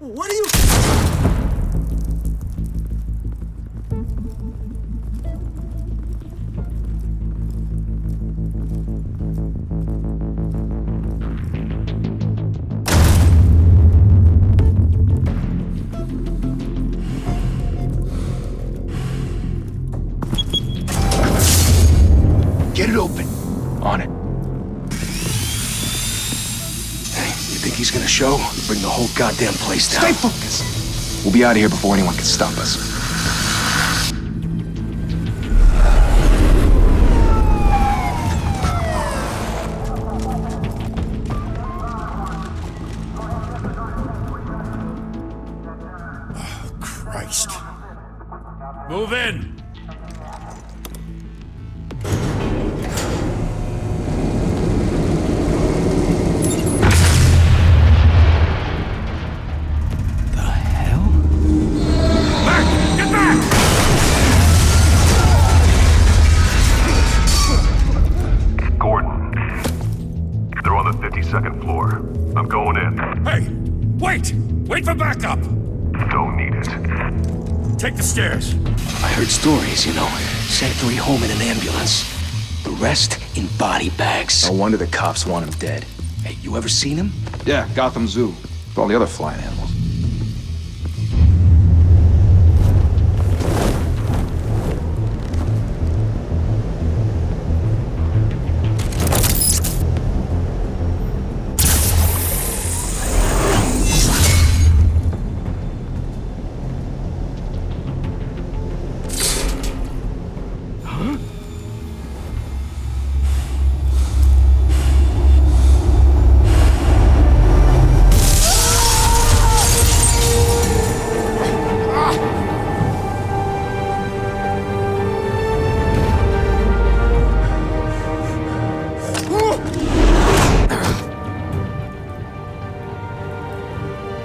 What are you... Get it open. On it. Hey, you think he's gonna show? Bring the whole goddamn place down. Stay focused. We'll be out of here before anyone can stop us. Oh, Christ. Move in! Second floor. I'm going in. Hey! Wait! Wait for backup! Don't need it. Take the stairs. I heard stories, you know. Sent 3 home in an ambulance. The rest in body bags. No wonder the cops want him dead. Hey, you ever seen him? Yeah, Gotham Zoo. With all the other flying animals.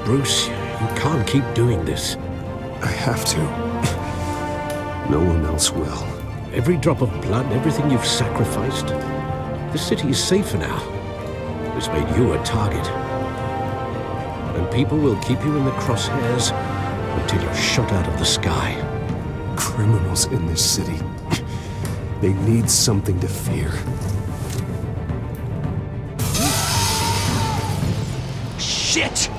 Bruce, you can't keep doing this. I have to. No one else will. Every drop of blood, everything you've sacrificed. The city is safer now. It's made you a target. And people will keep you in the crosshairs until you're shot out of the sky. Criminals in this city. They need something to fear. Shit!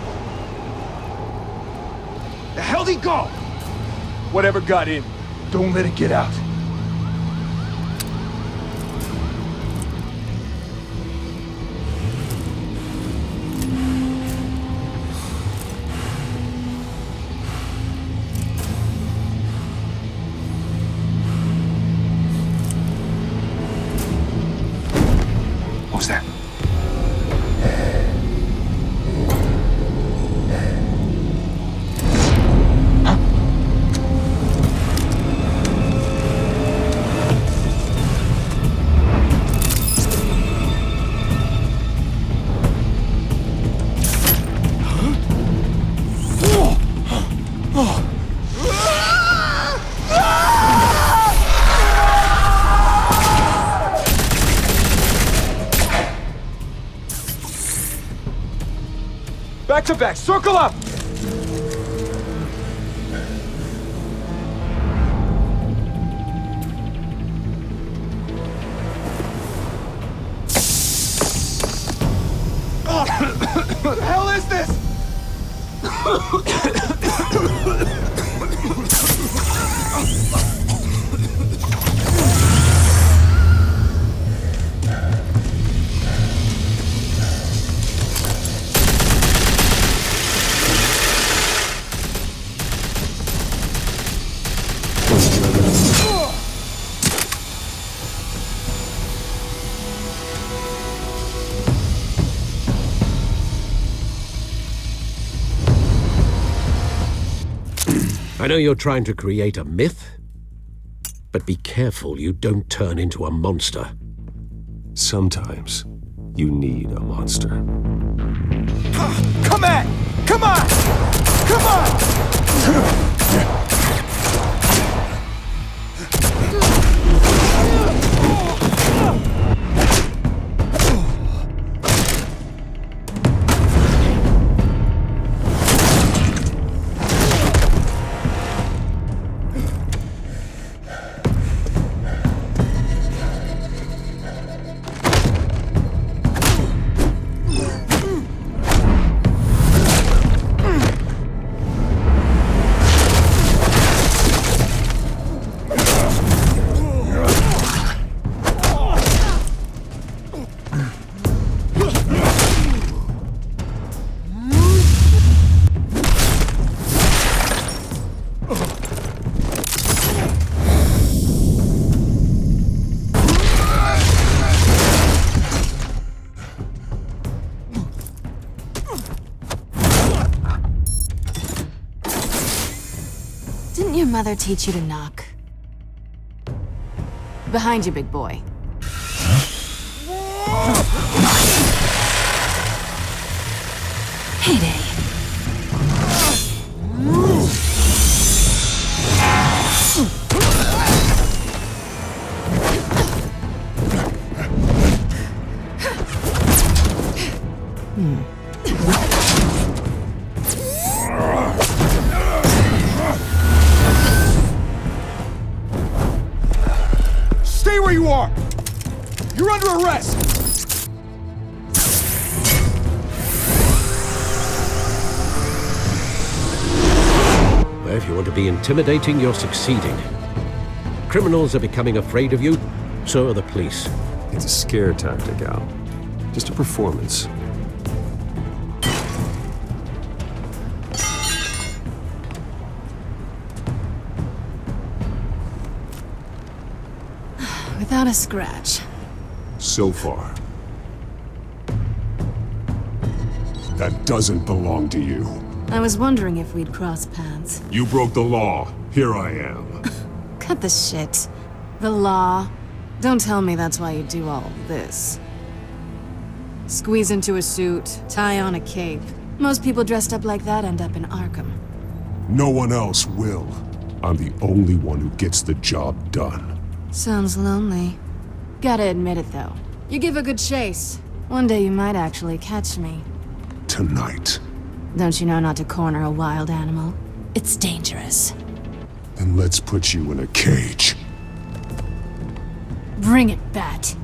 The hell'd he go? Whatever got in, don't let it get out. What was that? Back to back, circle up! What the hell is this? I know you're trying to create a myth, but be careful you don't turn into a monster. Sometimes you need a monster. Come at! Come on! Come on! your mother teach you to knock? Behind you, big boy. Heyday. Stay where you are! You're under arrest! Well, if you want to be intimidating, you're succeeding. Criminals are becoming afraid of you, so are the police. It's a scare tactic, Al. Just a performance. Without a scratch. So far. That doesn't belong to you. I was wondering if we'd cross paths. You broke the law. Here I am. Cut the shit. The law. Don't tell me that's why you do all this. Squeeze into a suit, tie on a cape. Most people dressed up like that end up in Arkham. No one else will. I'm the only one who gets the job done. Sounds lonely. Gotta admit it, though. You give a good chase. One day you might actually catch me. Tonight. Don't you know not to corner a wild animal? It's dangerous. Then let's put you in a cage. Bring it, Bat.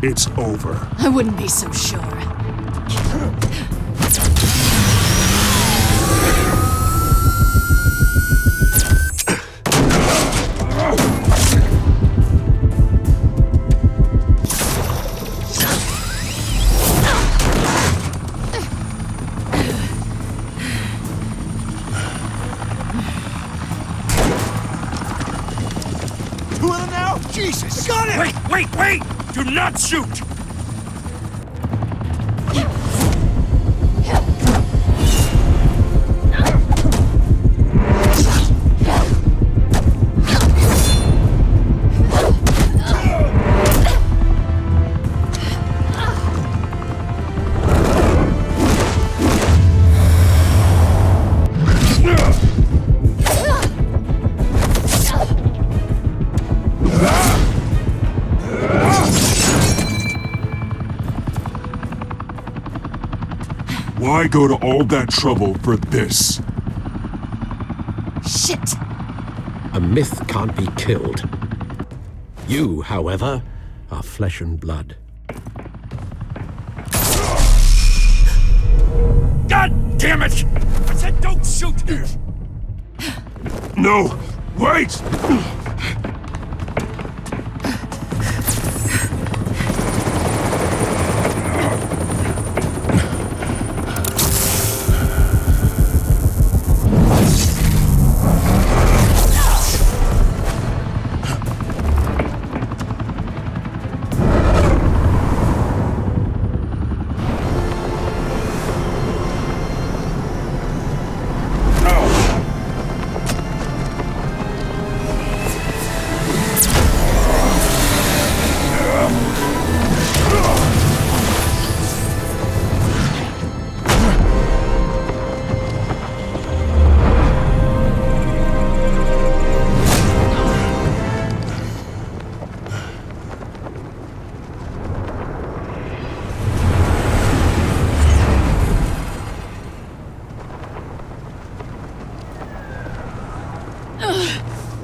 It's over. I wouldn't be so sure. Two of them now? Jesus! Got it! Wait! Do not shoot! Why go to all that trouble for this? Shit! A myth can't be killed. You, however, are flesh and blood. God damn it! I said don't shoot! No! Wait!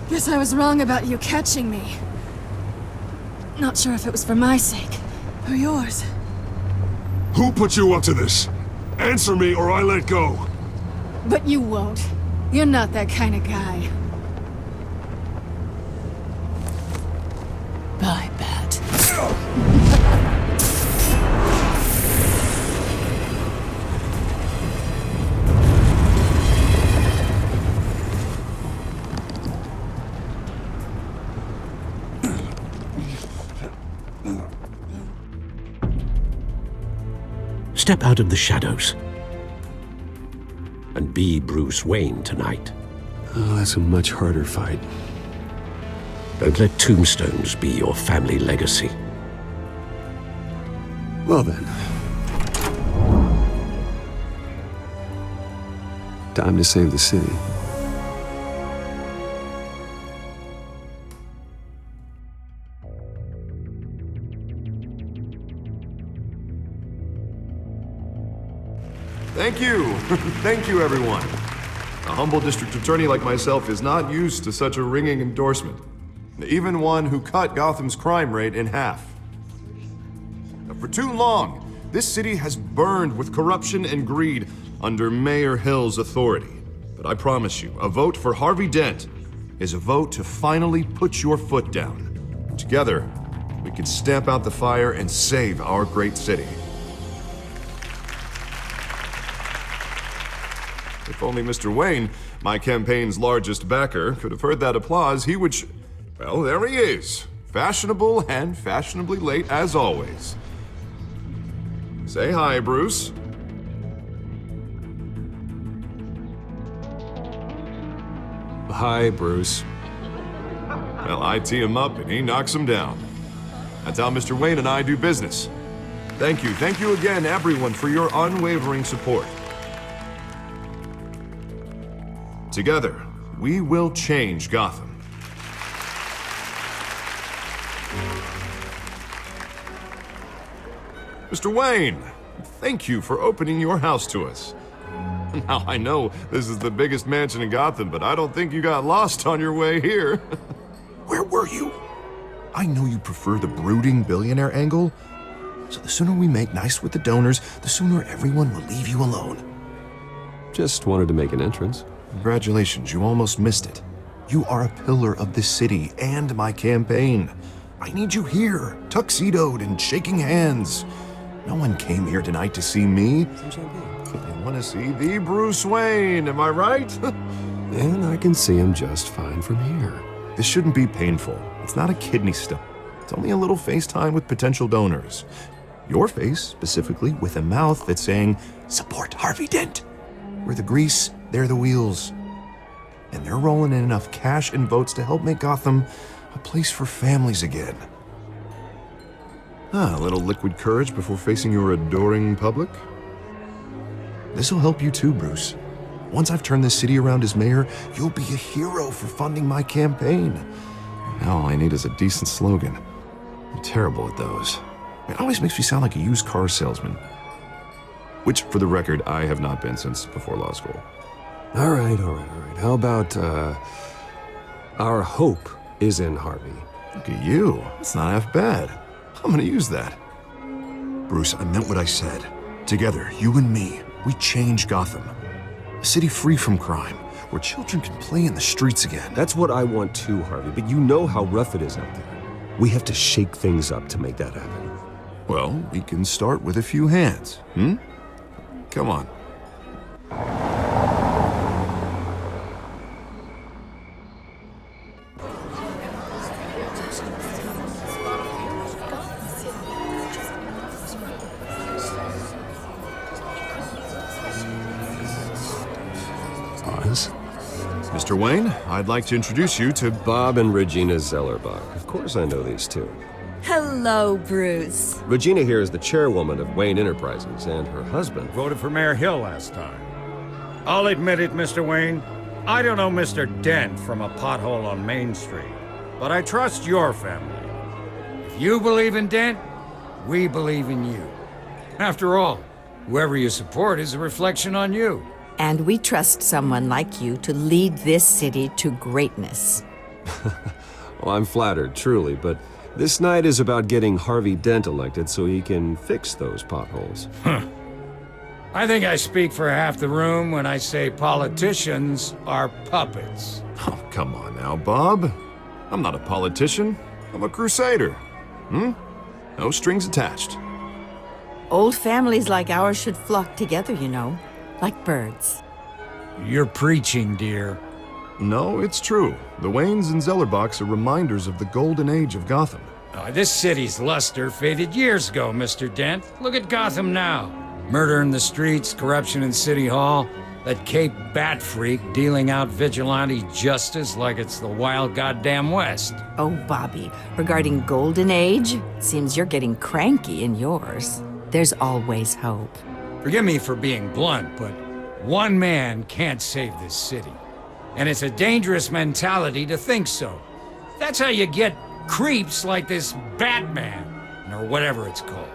Guess I was wrong about you catching me. Not sure if it was for my sake, or yours. Who put you up to this? Answer me or I let go. But you won't. You're not that kind of guy. Bye, Bat. Step out of the shadows and be Bruce Wayne tonight. Oh, that's a much harder fight. Don't let tombstones be your family legacy. Well then. Time to save the city. Thank you. Thank you, everyone. A humble district attorney like myself is not used to such a ringing endorsement. Even one who cut Gotham's crime rate in half. For too long, this city has burned with corruption and greed under Mayor Hill's authority. But I promise you, a vote for Harvey Dent is a vote to finally put your foot down. Together, we can stamp out the fire and save our great city. If only Mr. Wayne, my campaign's largest backer, could have heard that applause, he would well, there he is. Fashionable and fashionably late as always. Say hi, Bruce. Hi, Bruce. Well, I tee him up and he knocks him down. That's how Mr. Wayne and I do business. Thank you again, everyone, for your unwavering support. Together, we will change Gotham. Mr. Wayne, thank you for opening your house to us. Now, I know this is the biggest mansion in Gotham, but I don't think you got lost on your way here. Where were you? I know you prefer the brooding billionaire angle, so the sooner we make nice with the donors, the sooner everyone will leave you alone. Just wanted to make an entrance. Congratulations, you almost missed it. You are a pillar of this city and my campaign. I need you here, tuxedoed and shaking hands. No one came here tonight to see me. They want to see the Bruce Wayne, am I right? And I can see him just fine from here. This shouldn't be painful. It's not a kidney stone. It's only a little FaceTime with potential donors. Your face, specifically, with a mouth that's saying, support Harvey Dent. We're the grease, they're the wheels. And they're rolling in enough cash and votes to help make Gotham a place for families again. A little liquid courage before facing your adoring public. This'll help you too, Bruce. Once I've turned this city around as mayor, you'll be a hero for funding my campaign. Now all I need is a decent slogan. I'm terrible at those. It always makes me sound like a used car salesman. Which, for the record, I have not been since before law school. All right. How about, our hope is in Harvey? Look at you. It's not half bad. I'm gonna use that. Bruce, I meant what I said. Together, you and me, we change Gotham. A city free from crime, where children can play in the streets again. That's what I want too, Harvey, but you know how rough it is out there. We have to shake things up to make that happen. Well, we can start with a few hands, Come on. Pause. Mr. Wayne, I'd like to introduce you to Bob and Regina Zellerbach. Of course I know these two. Hello, Bruce. Regina here is the chairwoman of Wayne Enterprises, and her husband... Voted for Mayor Hill last time. I'll admit it, Mr. Wayne. I don't know Mr. Dent from a pothole on Main Street, but I trust your family. If you believe in Dent, we believe in you. After all, whoever you support is a reflection on you. And we trust someone like you to lead this city to greatness. Well, I'm flattered, truly, but this night is about getting Harvey Dent elected so he can fix those potholes. I think I speak for half the room when I say politicians are puppets. Oh, come on now, Bob. I'm not a politician. I'm a crusader. No strings attached. Old families like ours should flock together, you know, like birds. You're preaching, dear. No, it's true. The Waynes and Zellerbachs are reminders of the golden age of Gotham. This city's luster faded years ago, Mr. Dent. Look at Gotham now. Murder in the streets, corruption in City Hall, that Cape Bat freak dealing out vigilante justice like it's the wild goddamn West. Oh, Bobby, regarding Golden Age, seems you're getting cranky in yours. There's always hope. Forgive me for being blunt, but one man can't save this city. And it's a dangerous mentality to think so. That's how you get creeps like this Batman, or whatever it's called.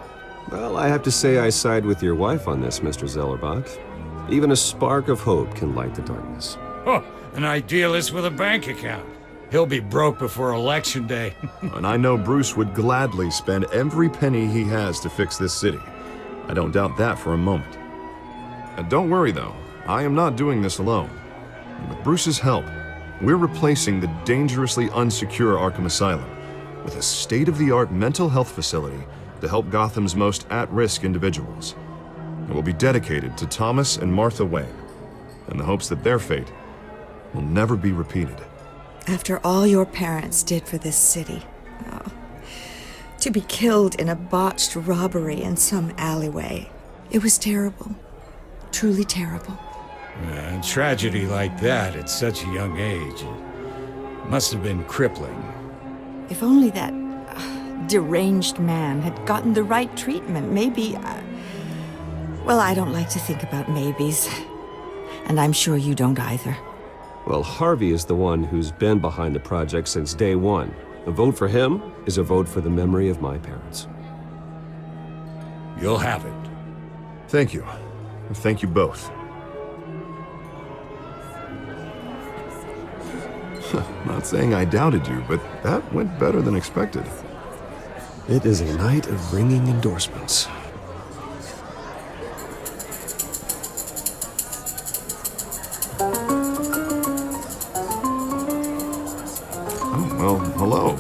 Well, I have to say I side with your wife on this, Mr. Zellerbach. Even a spark of hope can light the darkness. Oh, an idealist with a bank account. He'll be broke before Election Day. And I know Bruce would gladly spend every penny he has to fix this city. I don't doubt that for a moment. And don't worry, though. I am not doing this alone. With Bruce's help, we're replacing the dangerously unsecure Arkham Asylum with a state-of-the-art mental health facility to help Gotham's most at-risk individuals. It will be dedicated to Thomas and Martha Wayne, in the hopes that their fate will never be repeated. After all your parents did for this city, to be killed in a botched robbery in some alleyway, it was terrible. Truly terrible. A tragedy like that at such a young age must have been crippling. If only that deranged man had gotten the right treatment, maybe... Well, I don't like to think about maybes. And I'm sure you don't either. Well, Harvey is the one who's been behind the project since day one. A vote for him is a vote for the memory of my parents. You'll have it. Thank you. Thank you both. Not saying I doubted you, but that went better than expected. It is a night of ringing endorsements. Oh, well, hello.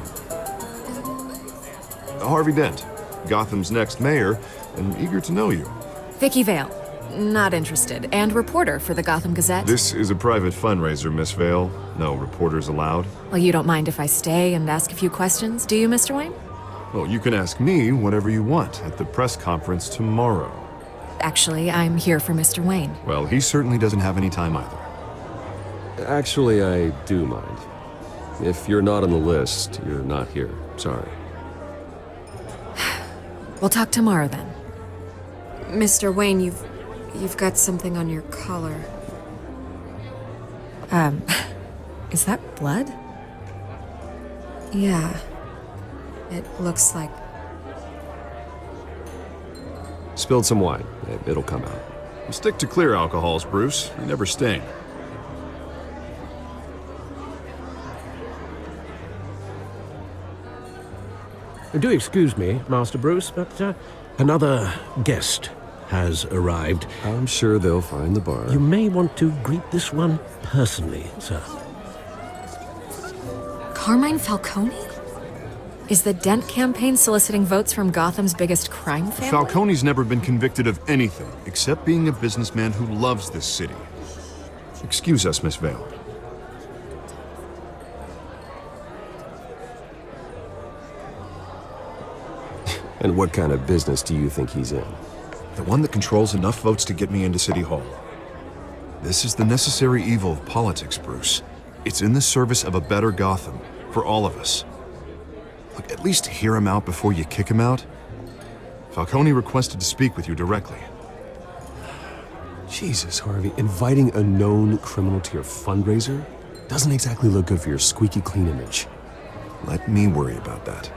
Harvey Dent, Gotham's next mayor, and eager to know you. Vicky Vale. Not interested. And reporter for the Gotham Gazette. This is a private fundraiser, Miss Vale. No reporters allowed. Well, you don't mind if I stay and ask a few questions, do you, Mr. Wayne? Well, you can ask me whatever you want at the press conference tomorrow. Actually, I'm here for Mr. Wayne. Well, he certainly doesn't have any time either. Actually, I do mind. If you're not on the list, you're not here. Sorry. We'll talk tomorrow then. Mr. Wayne, you've got something on your collar. Is that blood? Yeah. It looks like... Spilled some wine. It'll come out. Stick to clear alcohols, Bruce. They never sting. Do excuse me, Master Bruce, but another guest has arrived. I'm sure they'll find the bar. You may want to greet this one personally, sir. Carmine Falcone? Is the Dent campaign soliciting votes from Gotham's biggest crime family? Falcone's never been convicted of anything except being a businessman who loves this city. Excuse us, Miss Vale. And what kind of business do you think he's in? The one that controls enough votes to get me into City Hall. This is the necessary evil of politics, Bruce. It's in the service of a better Gotham, for all of us. Look, at least hear him out before you kick him out. Falcone requested to speak with you directly. Jesus, Harvey, inviting a known criminal to your fundraiser doesn't exactly look good for your squeaky clean image. Let me worry about that.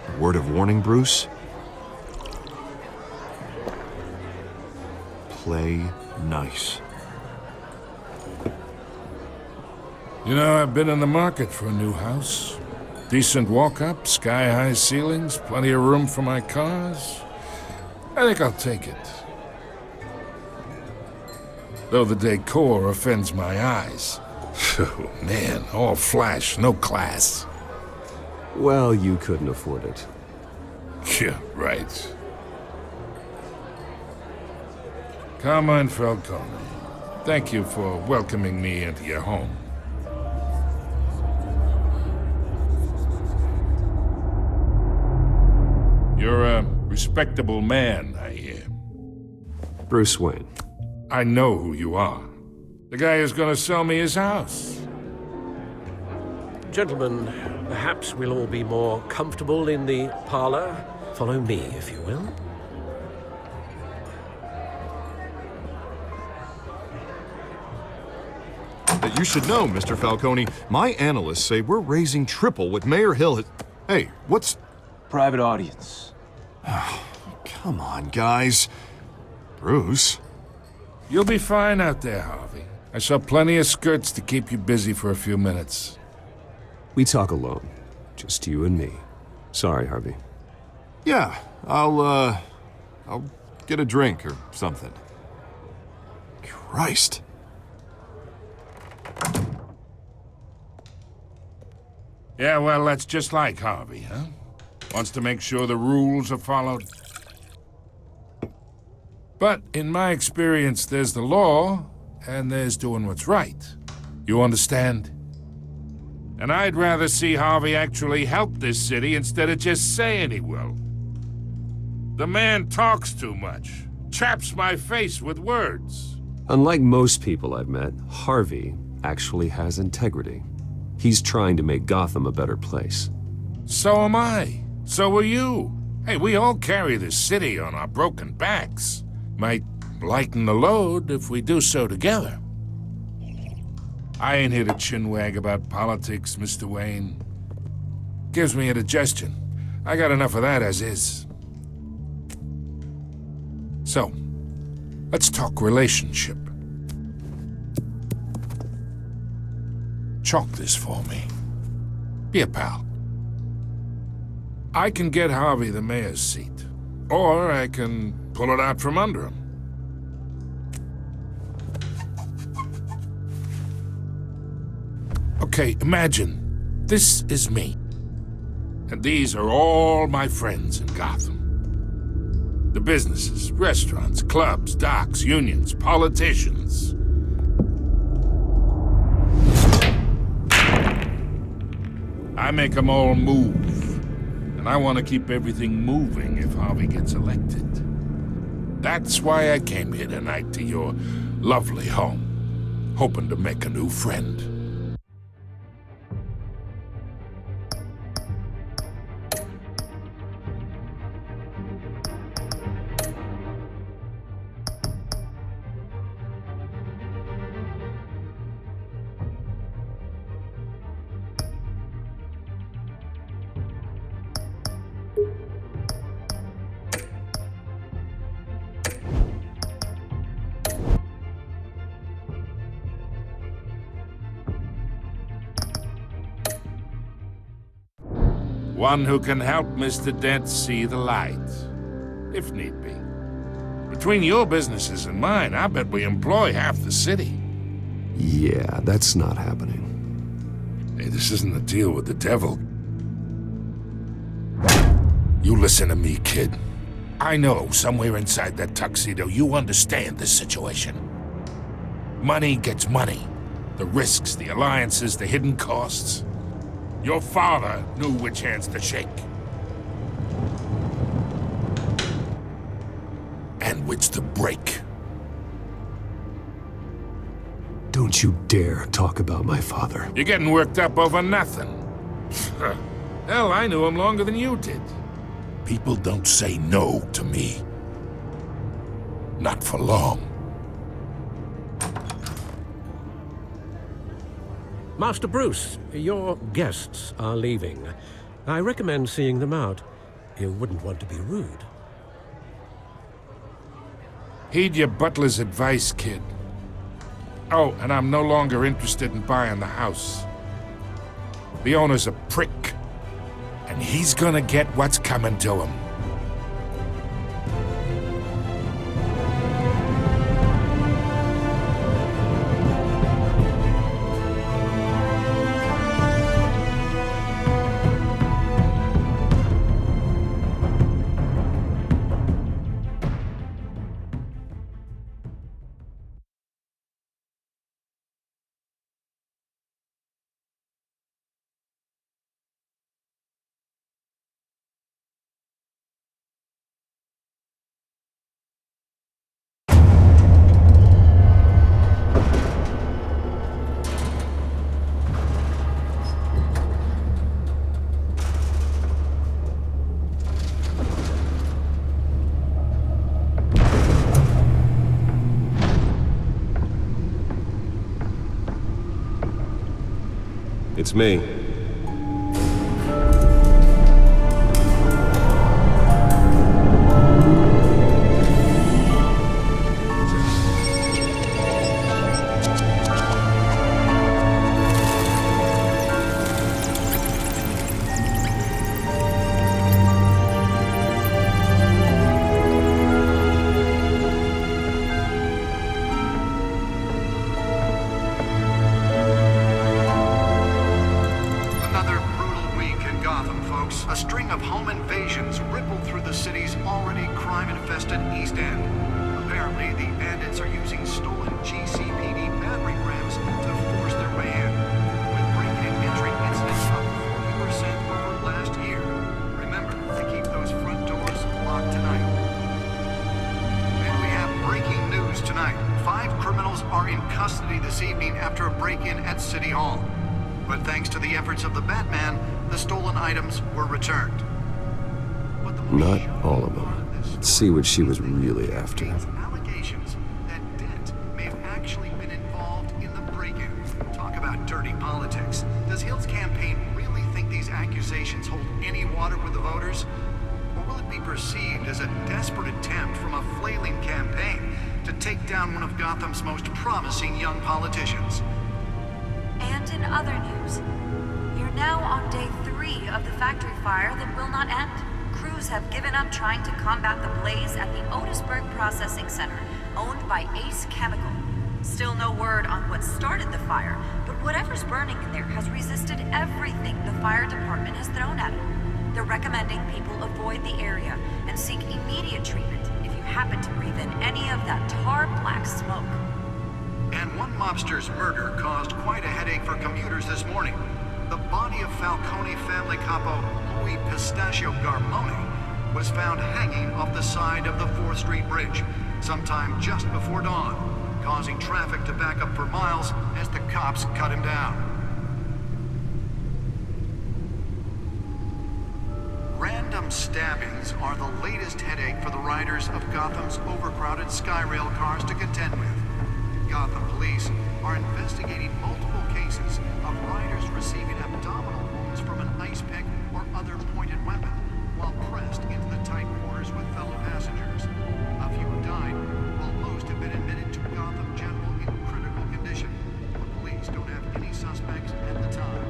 A word of warning, Bruce? Play nice. You know, I've been in the market for a new house. Decent walk-up, sky-high ceilings, plenty of room for my cars. I think I'll take it. Though the decor offends my eyes. Oh, man, all flash, no class. Well, you couldn't afford it. Yeah, right. Carmine Falcone, thank you for welcoming me into your home. You're a respectable man, I hear. Bruce Wayne. I know who you are. The guy who's gonna sell me his house. Gentlemen, perhaps we'll all be more comfortable in the parlor. Follow me, if you will. You should know, Mr. Falcone, my analysts say we're raising triple what Mayor Hill has... Hey, what's... Private audience. Come on, guys. Bruce? You'll be fine out there, Harvey. I saw plenty of skirts to keep you busy for a few minutes. We talk alone. Just you and me. Sorry, Harvey. Yeah, I'll get a drink or something. Christ. Yeah, well, that's just like Harvey, huh? Wants to make sure the rules are followed. But in my experience, there's the law, and there's doing what's right. You understand? And I'd rather see Harvey actually help this city instead of just saying he will. The man talks too much, chaps my face with words. Unlike most people I've met, Harvey actually has integrity. He's trying to make Gotham a better place. So am I. So are you. Hey, we all carry this city on our broken backs. Might lighten the load if we do so together. I ain't here to chinwag about politics, Mr. Wayne. Gives me indigestion. I got enough of that as is. So, let's talk relationship. Chalk this for me. Be a pal. I can get Harvey the mayor's seat, or I can pull it out from under him. Okay, imagine this is me, and these are all my friends in Gotham. The businesses, restaurants, clubs, docks, unions, politicians. I make them all move. And I want to keep everything moving if Harvey gets elected. That's why I came here tonight to your lovely home, hoping to make a new friend. One who can help Mr. Dent see the light, if need be. Between your businesses and mine, I bet we employ half the city. Yeah, that's not happening. Hey, this isn't a deal with the devil. You listen to me, kid. I know somewhere inside that tuxedo you understand this situation. Money gets money. The risks, the alliances, the hidden costs. Your father knew which hands to shake. And which to break. Don't you dare talk about my father. You're getting worked up over nothing. Hell, I knew him longer than you did. People don't say no to me. Not for long. Master Bruce, your guests are leaving. I recommend seeing them out. You wouldn't want to be rude. Heed your butler's advice, kid. Oh, and I'm no longer interested in buying the house. The owner's a prick, and he's gonna get what's coming to him. It's me. A string of home invasions rippled through the city's already crime-infested East End. Apparently, the bandits are using stolen GCPD battering rams to force their way in, with break-in and entry incidents up 40% over last year. Remember to keep those front doors locked tonight. And we have breaking news tonight. 5 criminals are in custody this evening after a break-in at City Hall. But thanks to the efforts of the Batman, the stolen items were returned. Not all of them. Let's see what she was really after. Allegations that Dent may have actually been involved in the break-in. Talk about dirty politics. Does Hill's campaign really think these accusations hold any water with the voters? Or will it be perceived as a desperate attempt from a flailing campaign to take down one of Gotham's most promising young politicians? And in other news, you're now on day 3 of the factory fire that will not end. Crews have given up trying to combat the blaze at the Otisburg Processing Center, owned by Ace Chemical. Still no word on what started the fire, but whatever's burning in there has resisted everything the fire department has thrown at it. They're recommending people avoid the area and seek immediate treatment if you happen to breathe in any of that tar-black smoke. And one mobster's murder caused quite a headache for commuters this morning. The body of Falcone family capo Louis Pistachio Garmone was found hanging off the side of the 4th Street Bridge sometime just before dawn, causing traffic to back up for miles as the cops cut him down. Random stabbings are the latest headache for the riders of Gotham's overcrowded Skyrail cars to contend with. Gotham police are investigating multiple cases of riders receiving abdominal wounds from an ice pick or other pointed weapon while pressed into the tight quarters with fellow passengers. A few have died, while most have been admitted to Gotham General in critical condition. The police don't have any suspects at the time.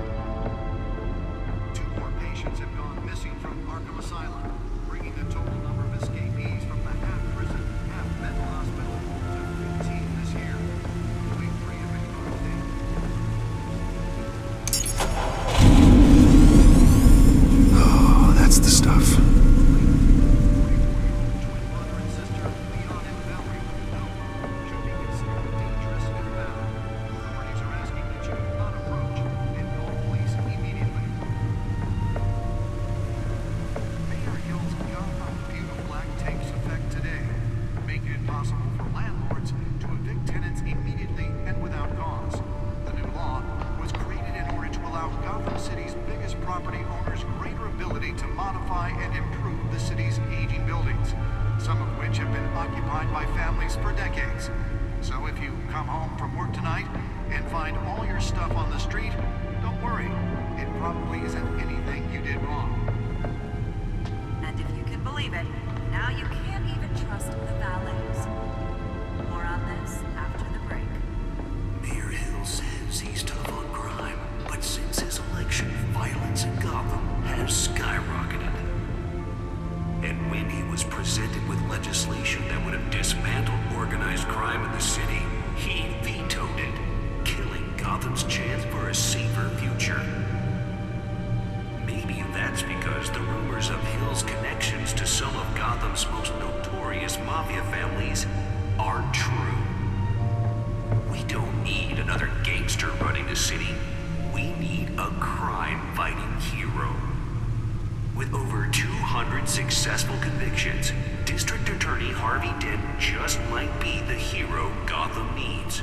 2 more patients have gone missing from Arkham Asylum, bringing the total number of escapees from the half-prison, half-mental hospital to 15 this year. Oh, that's the stuff. the rumors of Hill's connections to some of Gotham's most notorious mafia families are true. We don't need another gangster running the city. We need a crime-fighting hero. With over 200 successful convictions, District Attorney Harvey Dent just might be the hero Gotham needs.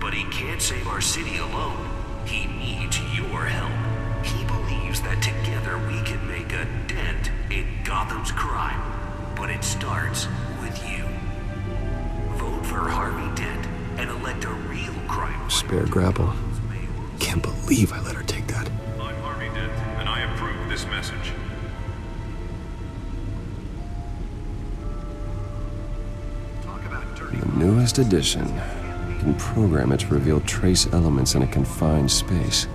But he can't save our city alone. He needs your help. He believes that together we can make a dent in Gotham's crime. But it starts with you. Vote for Harvey Dent and elect a real crime. Spare grapple. Can't believe I let her take that. I'm Harvey Dent, and I approve this message. The newest edition. You can program it to reveal trace elements in a confined space.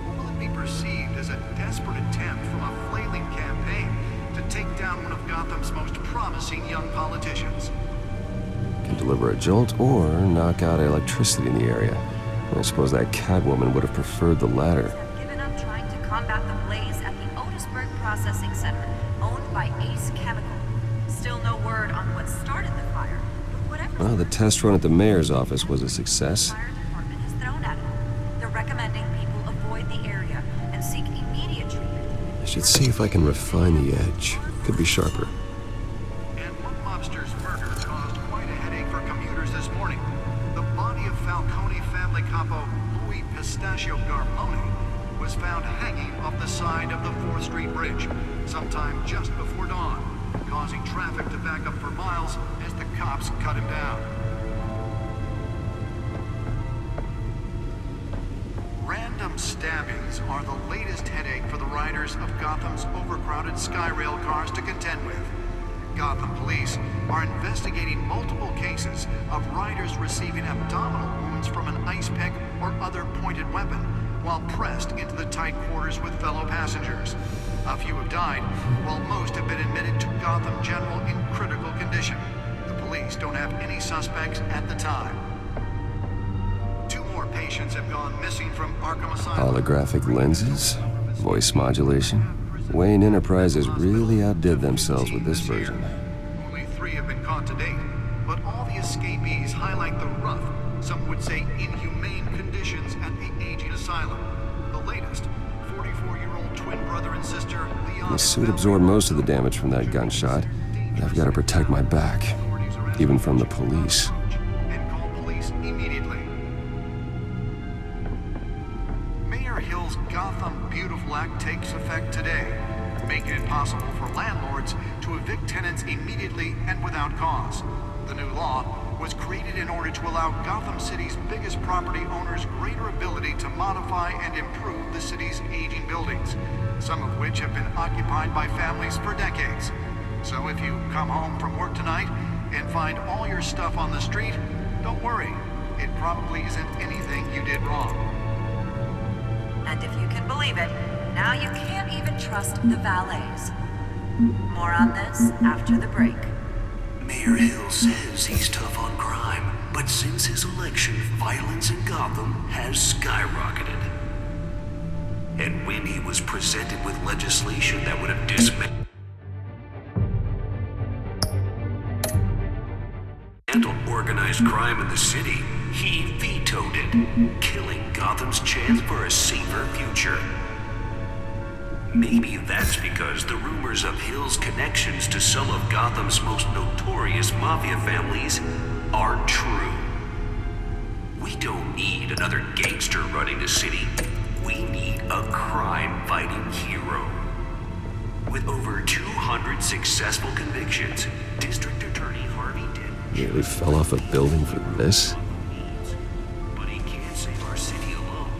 Will it be perceived as a desperate attempt from a flailing campaign to take down one of Gotham's most promising young politicians? Can deliver a jolt or knock out electricity in the area. I suppose that Catwoman would have preferred the latter. Have given up trying to combat the blaze at the Otisburg Processing Center, owned by Ace Chemical. Still no word on what started the fire. Well, the test run at the mayor's office was a success. The fire department has thrown at it. They're recommending people avoid the area and seek immediate treatment. I should see if I can refine the edge. Could be sharper. And one mobster's murder caused quite a headache for commuters this morning. The body of Falcone family capo Louis Pistachio Garmone was found hanging off the side of the 4th Street Bridge sometime just before dawn, causing traffic to back up for miles as the cops cut him down. Random stabbings are the latest headache for the riders of Gotham's overcrowded Skyrail cars to contend with. Gotham police are investigating multiple cases of riders receiving abdominal wounds from an ice pick or other pointed weapon while pressed into the tight quarters with fellow passengers. A few have died, while most have been admitted to Gotham General in critical condition. The police don't have any suspects at the time. 2 more patients have gone missing from Arkham Asylum. Holographic lenses? Voice modulation? Wayne Enterprises really outdid themselves with this version. Only 3 have been caught to date, but all the escapees highlight the rough, some would say inhumane conditions at the aging asylum. The latest, 44-year-old twin brother and sister, Leon. The suit absorbed most of the damage from that gunshot, but I've got to protect my back, even from the police. And call police immediately. Mayor Hill's Gotham Beautiful Act takes effect today, making it possible for landlords to evict tenants immediately and without cause. The new law was created in order to allow Gotham City's biggest property owners greater ability to modify and improve the city's aging buildings, some of which have been occupied by families for decades. So if you come home from work tonight and find all your stuff on the street, don't worry. It probably isn't anything you did wrong. And if you can believe it, now you can't even trust the valets. More on this after the break. Mayor Hill says he's tough on crime, but since his election, violence in Gotham has skyrocketed. And when he was presented with legislation that would have dismantled organized crime in the city, he vetoed it, killing Gotham's chance for a safer future. Maybe that's because the rumors of Hill's connections to some of Gotham's most notorious mafia families are true. We don't need another gangster running the city. We need a crime-fighting hero. With over 200 successful convictions, District Attorney Harvey Dent Nearly fell off a building for this? But he can't save our city alone.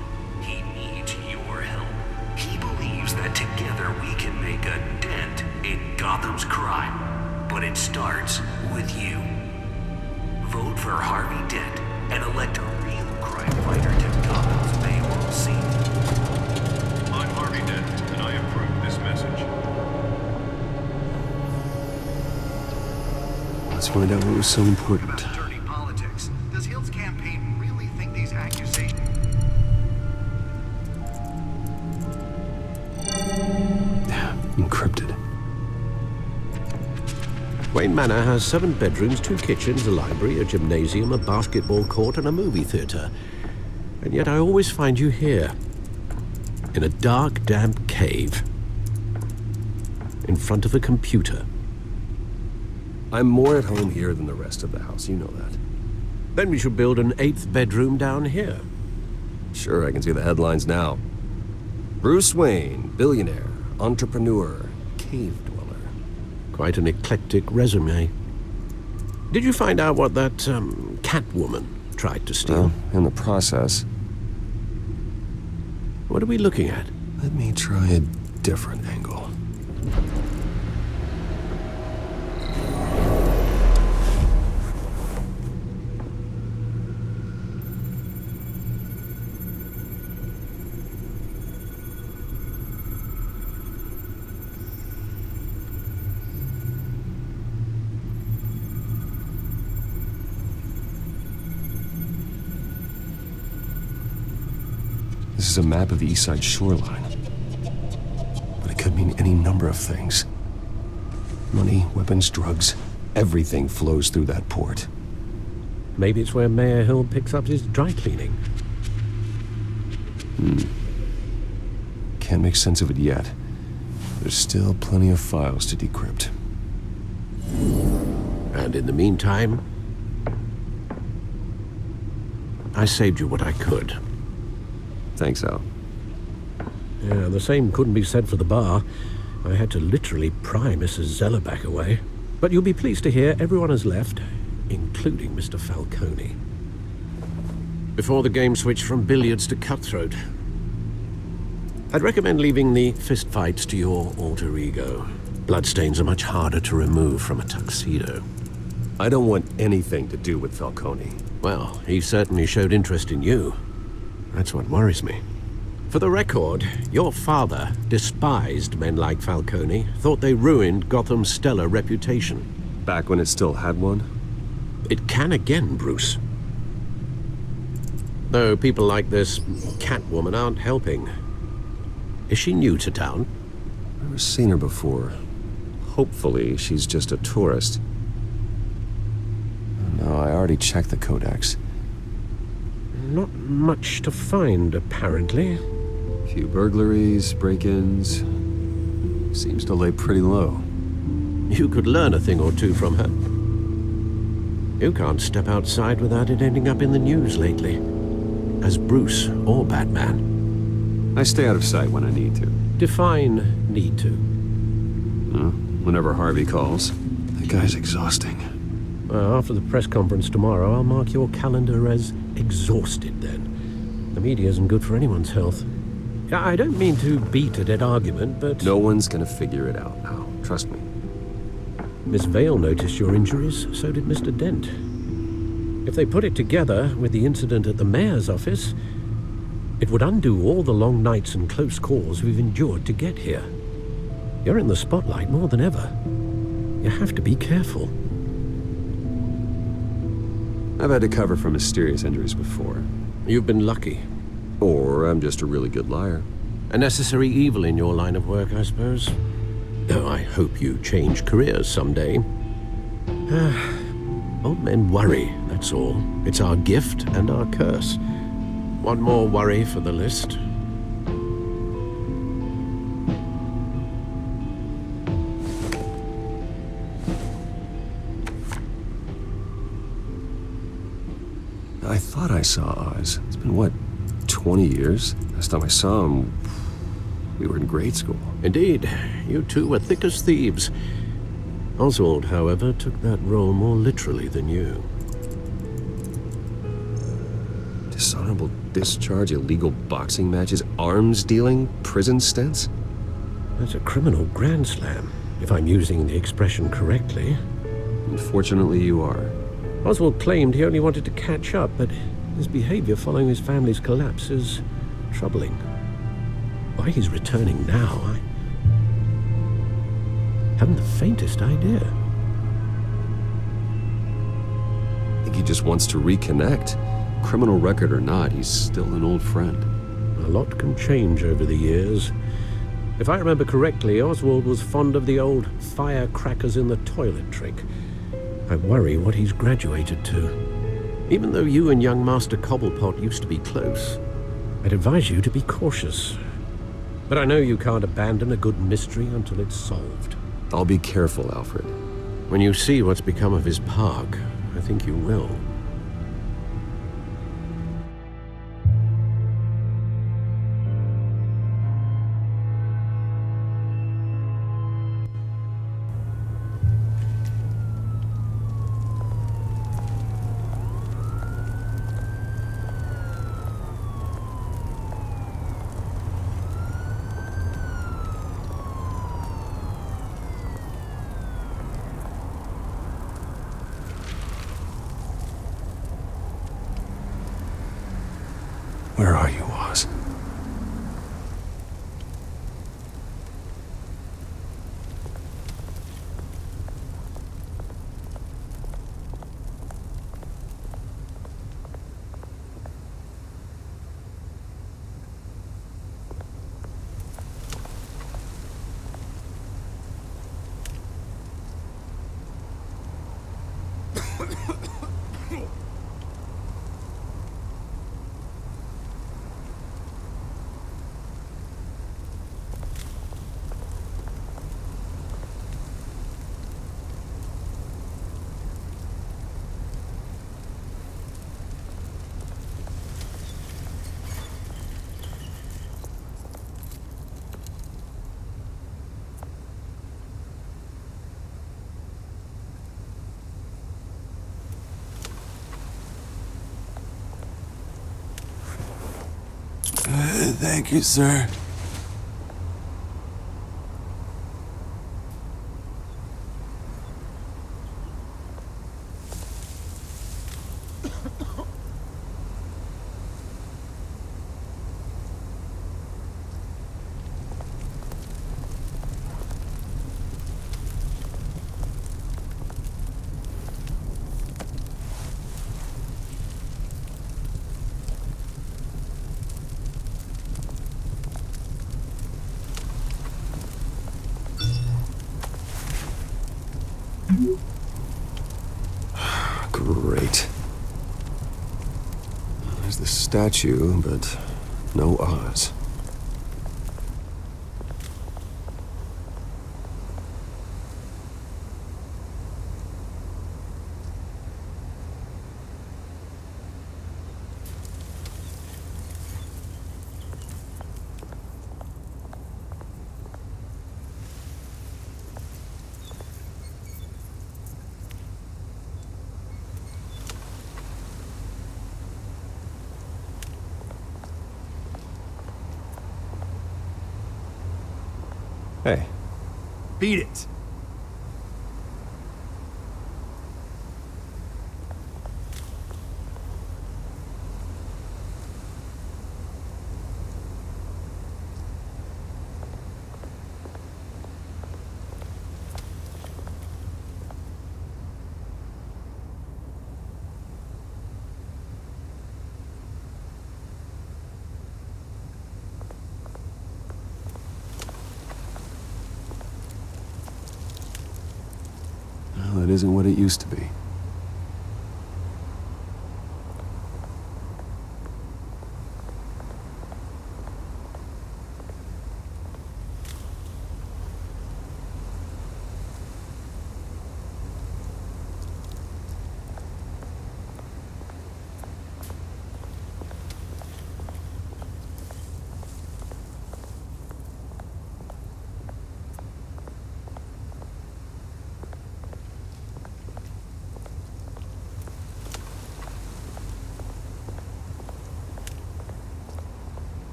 He needs your help. He believes that together we can make a dent in Gotham's crime. But it starts with you. Vote for Harvey Dent and elect a real crime fighter to Gotham's mayoral seat. I'm Harvey Dent, and I approve this message. Let's find out what was so important. Dirty politics. Does Hill's campaign really think these accusations? Encrypted. Wayne Manor has 7 bedrooms, 2 kitchens, a library, a gymnasium, a basketball court, and a movie theater. And yet I always find you here, in a dark, damp cave, in front of a computer. I'm more at home here than the rest of the house, you know that. Then we should build an 8th bedroom down here. Sure, I can see the headlines now. Bruce Wayne, billionaire, entrepreneur, cave dweller. Quite an eclectic resume. Did you find out what that, Catwoman tried to steal? Well, in the process. What are we looking at? Let me try a different angle. This is a map of the East Side shoreline. But it could mean any number of things. Money, weapons, drugs, everything flows through that port. Maybe it's where Mayor Hill picks up his dry cleaning. Can't make sense of it yet. There's still plenty of files to decrypt. And in the meantime, I saved you what I could. Thanks, Al. Yeah, the same couldn't be said for the bar. I had to literally pry Mrs. Zeller back away. But you'll be pleased to hear everyone has left, including Mr. Falcone. Before the game switched from billiards to cutthroat. I'd recommend leaving the fistfights to your alter ego. Bloodstains are much harder to remove from a tuxedo. I don't want anything to do with Falcone. Well, he certainly showed interest in you. That's what worries me. For the record, your father despised men like Falcone, thought they ruined Gotham's stellar reputation. Back when it still had one? It can again, Bruce. Though people like this Catwoman aren't helping. Is she new to town? I've never seen her before. Hopefully, she's just a tourist. No, I already checked the codex. Not much to find, apparently. Few burglaries, break-ins. Seems to lay pretty low. You could learn a thing or two from her. You can't step outside without it ending up in the news lately. As Bruce or Batman. I stay out of sight when I need to. Define need to. Whenever Harvey calls. That guy's exhausting. Well, after the press conference tomorrow, I'll mark your calendar as exhausted then. The media isn't good for anyone's health. I don't mean to beat a dead argument, but... No one's gonna figure it out now. Trust me. Miss Vale noticed your injuries, so did Mr. Dent. If they put it together with the incident at the mayor's office, it would undo all the long nights and close calls we've endured to get here. You're in the spotlight more than ever. You have to be careful. I've had to cover for mysterious injuries before. You've been lucky. Or I'm just a really good liar. A necessary evil in your line of work, I suppose. Though I hope you change careers someday. Old men worry, that's all. It's our gift and our curse. One more worry for the list. I thought I saw Oz. It's been, what, 20 years? Last time I saw him, we were in grade school. Indeed. You two were thick as thieves. Oswald, however, took that role more literally than you. Dishonorable discharge, illegal boxing matches, arms dealing, prison stints? That's a criminal grand slam, if I'm using the expression correctly. Unfortunately, you are. Oswald claimed he only wanted to catch up, but his behavior following his family's collapse is troubling. Why he's returning now, I haven't the faintest idea. I think he just wants to reconnect. Criminal record or not, he's still an old friend. A lot can change over the years. If I remember correctly, Oswald was fond of the old firecrackers in the toilet trick. I worry what he's graduated to. Even though you and young Master Cobblepot used to be close, I'd advise you to be cautious. But I know you can't abandon a good mystery until it's solved. I'll be careful, Alfred. When you see what's become of his park, I think you will. Where are you, Oz? Thank you, sir. Great. There's the statue, but no Oz. Hey. Beat it. Well, it isn't what it used to be.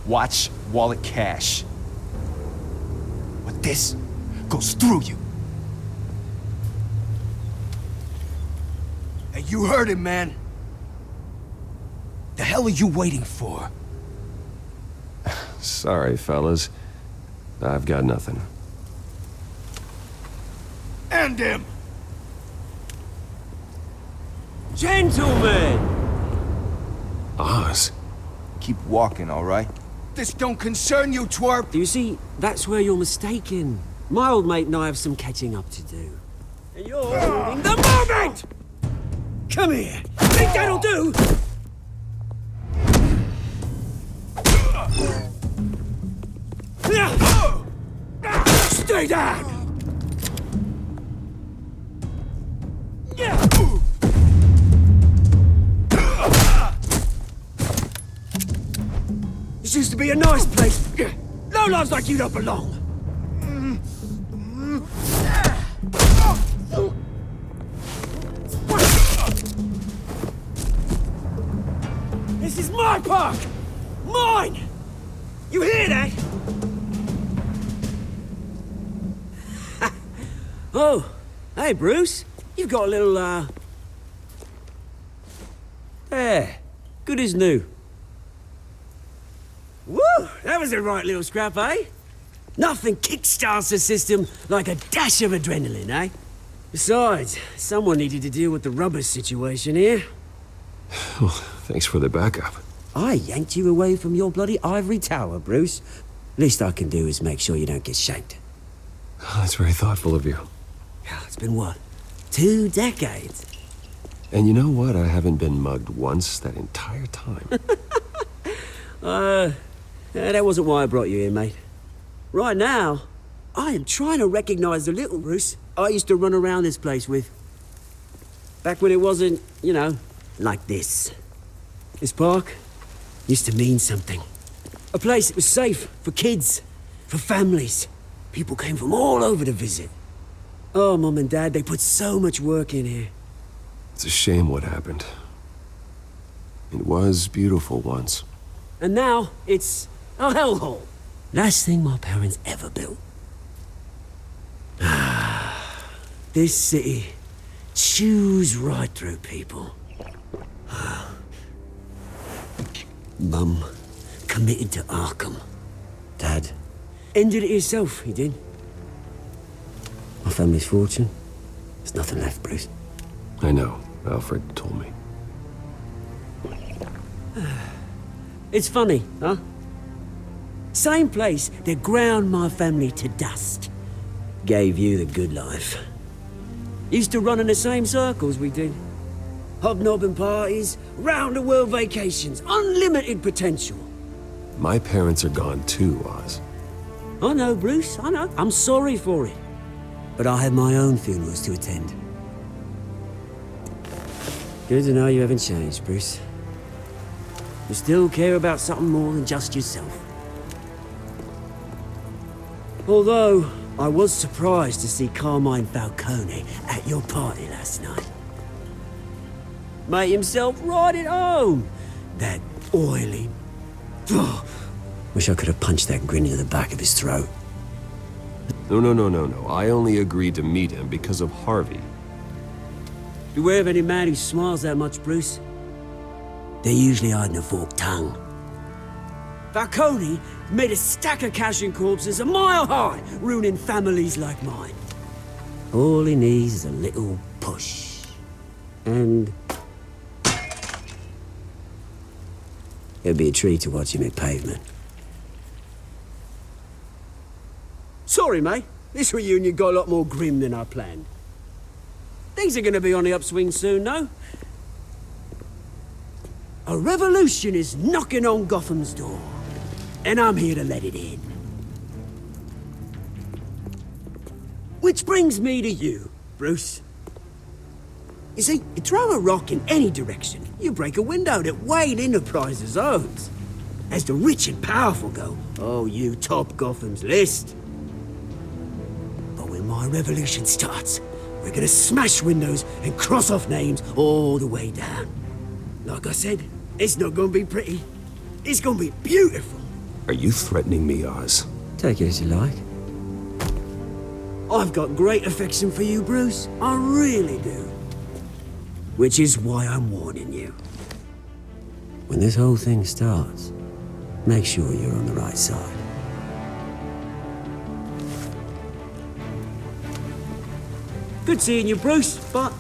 Watch wallet cash. But this goes through you. Hey, you heard it, man. The hell are you waiting for? Sorry, fellas. I've got nothing. Hand him! Gentlemen! Oz. Keep walking, all right? This don't concern you, twerp! You see, that's where you're mistaken. My old mate and I have some catching up to do. And you're ruining the moment! Come here! Think that'll do? Stay down! This used to be a nice place. No lives like you don't belong. This is my park! Mine! You hear that? Oh, hey, Bruce. You've got a little, There. Good as new. Woo! That was a right little scrap, eh? Nothing kickstarts the system like a dash of adrenaline, eh? Besides, someone needed to deal with the rubber situation here. Well, thanks for the backup. I yanked you away from your bloody ivory tower, Bruce. Least I can do is make sure you don't get shanked. Oh, that's very thoughtful of you. It's been what? 2 decades? And you know what? I haven't been mugged once that entire time. That wasn't why I brought you here, mate. Right now, I am trying to recognize the little Bruce I used to run around this place with. Back when it wasn't, you know, like this. This park used to mean something. A place that was safe for kids, for families. People came from all over to visit. Oh, Mum and Dad, they put so much work in here. It's a shame what happened. It was beautiful once. And now, it's a hellhole. Last thing my parents ever built. This city chews right through people. Mum committed to Arkham. Dad ended it himself, he did. My family's fortune, there's nothing left, Bruce. I know. Alfred told me. It's funny, huh? Same place that ground my family to dust. Gave you the good life. Used to run in the same circles we did. Hobnobbing parties, round-the-world vacations, unlimited potential. My parents are gone too, Oz. I know, Bruce, I know. I'm sorry for it. But I have my own funerals to attend. Good to know you haven't changed, Bruce. You still care about something more than just yourself. Although, I was surprised to see Carmine Falcone at your party last night. Made himself right at home. That oily... Wish I could have punched that grin into the back of his throat. No. I only agreed to meet him because of Harvey. Beware of any man who smiles that much, Bruce. They're usually hiding a forked tongue. Falcone made a stack of cash and corpses a mile high, ruining families like mine. All he needs is a little push. And... it'll be a treat to watch him hit pavement. Sorry, mate. This reunion got a lot more grim than I planned. Things are gonna be on the upswing soon, no? A revolution is knocking on Gotham's door. And I'm here to let it in. Which brings me to you, Bruce. You see, you throw a rock in any direction, you break a window that Wayne Enterprises owns. As the rich and powerful go, oh, you top Gotham's list. But when my revolution starts, we're gonna smash windows and cross off names all the way down. Like I said, it's not gonna be pretty. It's gonna be beautiful. Are you threatening me, Oz? Take it as you like. I've got great affection for you, Bruce. I really do. Which is why I'm warning you. When this whole thing starts, make sure you're on the right side. Good seeing you, Bruce, but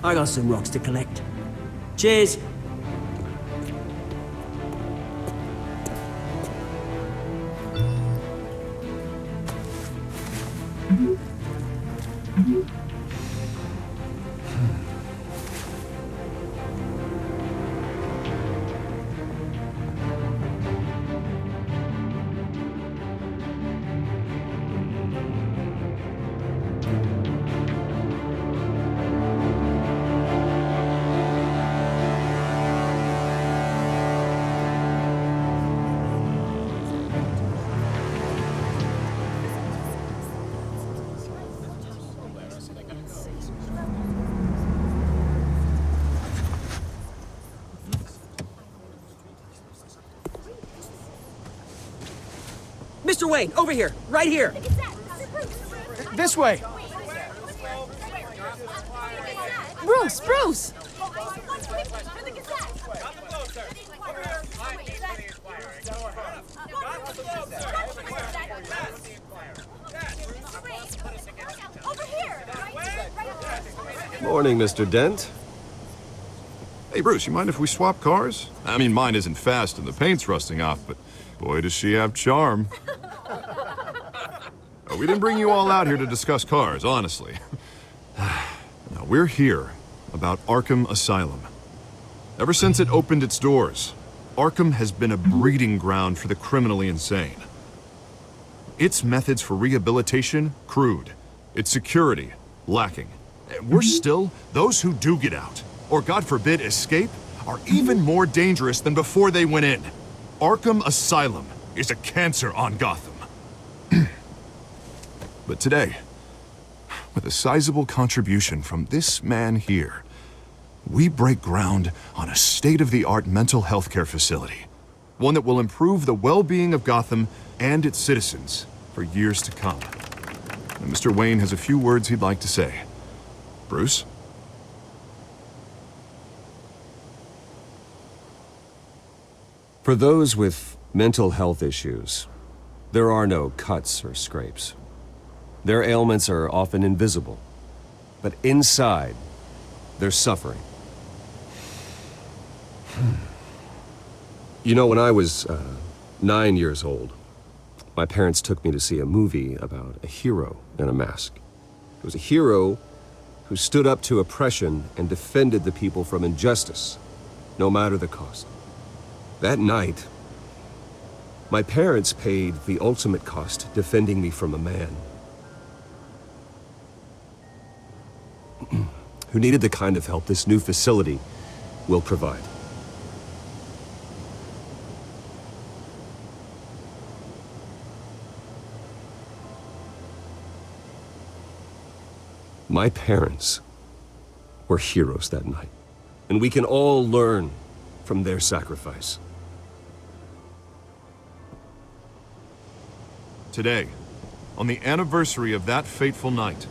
I got some rocks to collect. Cheers. Mr. Wayne, over here, right here. This way. Bruce! Morning, Mr. Dent. Hey, Bruce, you mind if we swap cars? I mean, mine isn't fast and the paint's rusting off, but boy, does she have charm. We didn't bring you all out here to discuss cars, honestly. Now, we're here about Arkham Asylum. Ever since it opened its doors, Arkham has been a breeding ground for the criminally insane. Its methods for rehabilitation, crude. Its security, lacking. Worse still, those who do get out, or God forbid escape, are even more dangerous than before they went in. Arkham Asylum is a cancer on Gotham. But today, with a sizable contribution from this man here, we break ground on a state-of-the-art mental health care facility. One that will improve the well-being of Gotham and its citizens for years to come. And Mr. Wayne has a few words he'd like to say. Bruce? For those with mental health issues, there are no cuts or scrapes. Their ailments are often invisible, but inside, they're suffering. You know, when I was 9 years old, my parents took me to see a movie about a hero in a mask. It was a hero who stood up to oppression and defended the people from injustice, no matter the cost. That night, my parents paid the ultimate cost defending me from a man who needed the kind of help this new facility will provide. My parents were heroes that night, and we can all learn from their sacrifice. Today, on the anniversary of that fateful night,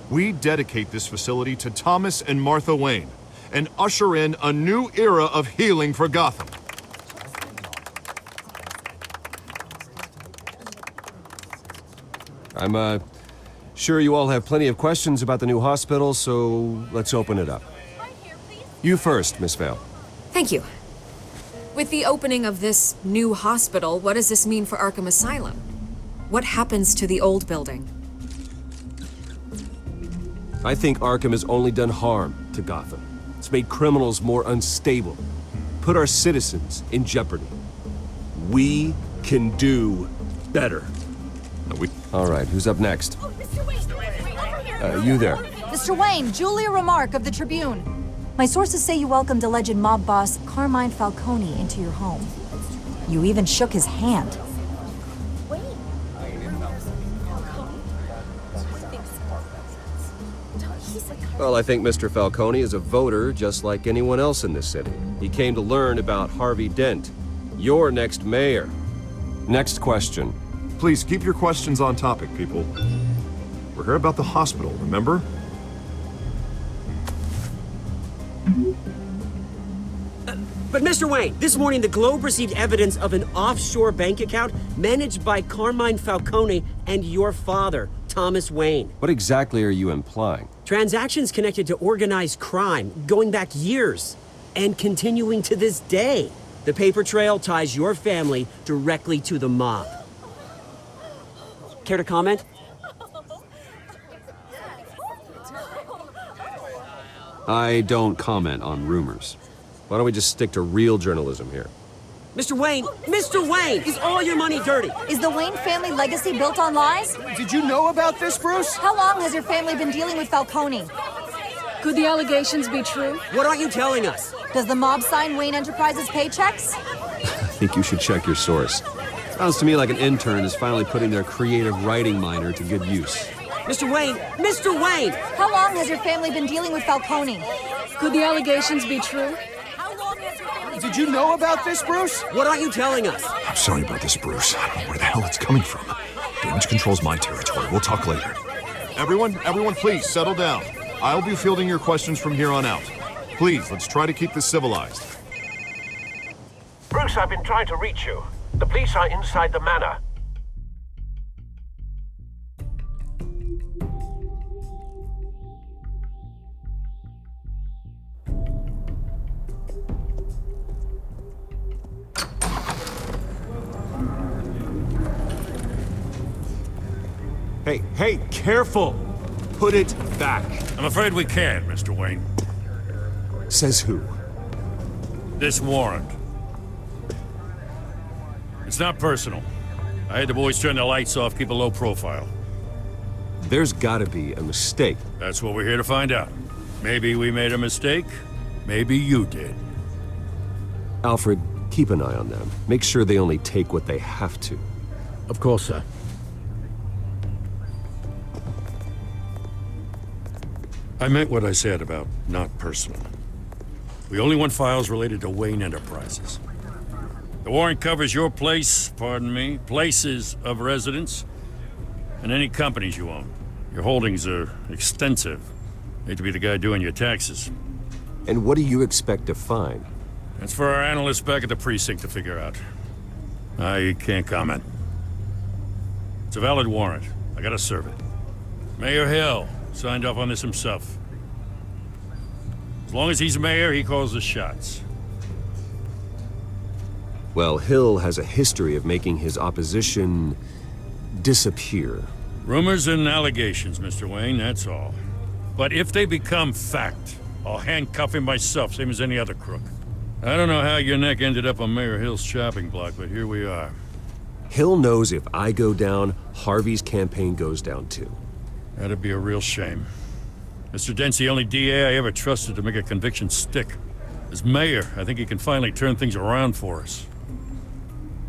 we dedicate this facility to Thomas and Martha Wayne and usher in a new era of healing for Gotham. I'm sure you all have plenty of questions about the new hospital, so let's open it up. You first, Miss Vale. Thank you. With the opening of this new hospital, what does this mean for Arkham Asylum? What happens to the old building? I think Arkham has only done harm to Gotham. It's made criminals more unstable, put our citizens in jeopardy. We can do better. All right, who's up next? You there. Mr. Wayne, Julia Remark of the Tribune. My sources say you welcomed alleged mob boss Carmine Falcone into your home. You even shook his hand. Well, I think Mr. Falcone is a voter just like anyone else in this city. He came to learn about Harvey Dent, your next mayor. Next question. Please keep your questions on topic, people. We're here about the hospital, remember? But Mr. Wayne, this morning the Globe received evidence of an offshore bank account managed by Carmine Falcone and your father, Thomas Wayne. What exactly are you implying? Transactions connected to organized crime, going back years, and continuing to this day. The paper trail ties your family directly to the mob. Care to comment? I don't comment on rumors. Why don't we just stick to real journalism here? Mr. Wayne! Mr. Wayne! Is all your money dirty? Is the Wayne family legacy built on lies? Did you know about this, Bruce? How long has your family been dealing with Falcone? Could the allegations be true? What aren't you telling us? Does the mob sign Wayne Enterprises paychecks? I think you should check your source. Sounds to me like an intern is finally putting their creative writing minor to good use. Mr. Wayne! Mr. Wayne! How long has your family been dealing with Falcone? Could the allegations be true? Did you know about this, Bruce? What aren't you telling us? I'm sorry about this, Bruce. I don't know where the hell it's coming from. Damage control's my territory. We'll talk later. Everyone, please settle down. I'll be fielding your questions from here on out. Please, let's try to keep this civilized. Bruce, I've been trying to reach you. The police are inside the manor. Hey, careful! Put it back. I'm afraid we can't, Mr. Wayne. Says who? This warrant. It's not personal. I had the boys turn the lights off, keep a low profile. There's gotta be a mistake. That's what we're here to find out. Maybe we made a mistake. Maybe you did. Alfred, keep an eye on them. Make sure they only take what they have to. Of course, sir. I meant what I said about not personal. We only want files related to Wayne Enterprises. The warrant covers your place, pardon me, places of residence, and any companies you own. Your holdings are extensive. Hate to be the guy doing your taxes. And what do you expect to find? That's for our analysts back at the precinct to figure out. I can't comment. It's a valid warrant. I gotta serve it. Mayor Hill signed off on this himself. As long as he's mayor, he calls the shots. Well, Hill has a history of making his opposition disappear. Rumors and allegations, Mr. Wayne, that's all. But if they become fact, I'll handcuff him myself, same as any other crook. I don't know how your neck ended up on Mayor Hill's chopping block, but here we are. Hill knows if I go down, Harvey's campaign goes down too. That'd be a real shame. Mr. Dent's the only DA I ever trusted to make a conviction stick. As mayor, I think he can finally turn things around for us.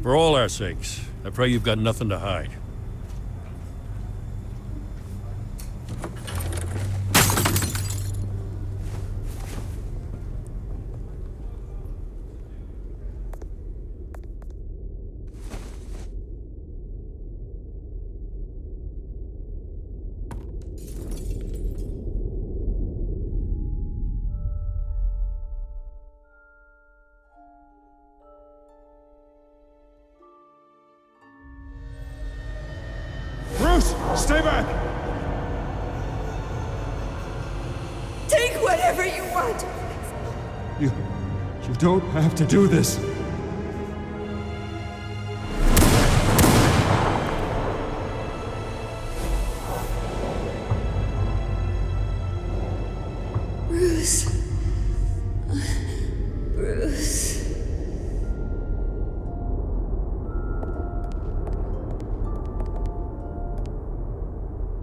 For all our sakes, I pray you've got nothing to hide. Bruce, stay back! Take whatever you want. You don't have to do this. Bruce. Bruce.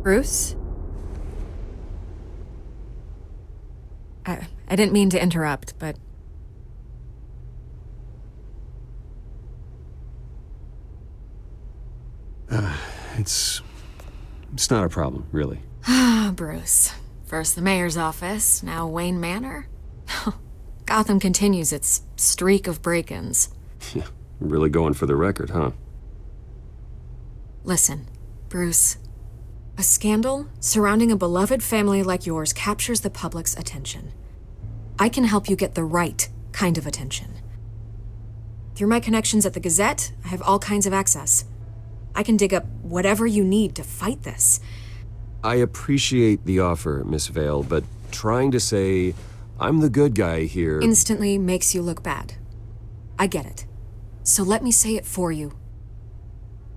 Bruce? I didn't mean to interrupt, but... It's not a problem, really. Ah, Bruce. First the mayor's office, now Wayne Manor. Gotham continues its streak of break-ins. Yeah, really going for the record, huh? Listen, Bruce. A scandal surrounding a beloved family like yours captures the public's attention. I can help you get the right kind of attention. Through my connections at the Gazette, I have all kinds of access. I can dig up whatever you need to fight this. I appreciate the offer, Miss Vale, but trying to say I'm the good guy here instantly makes you look bad. I get it. So let me say it for you.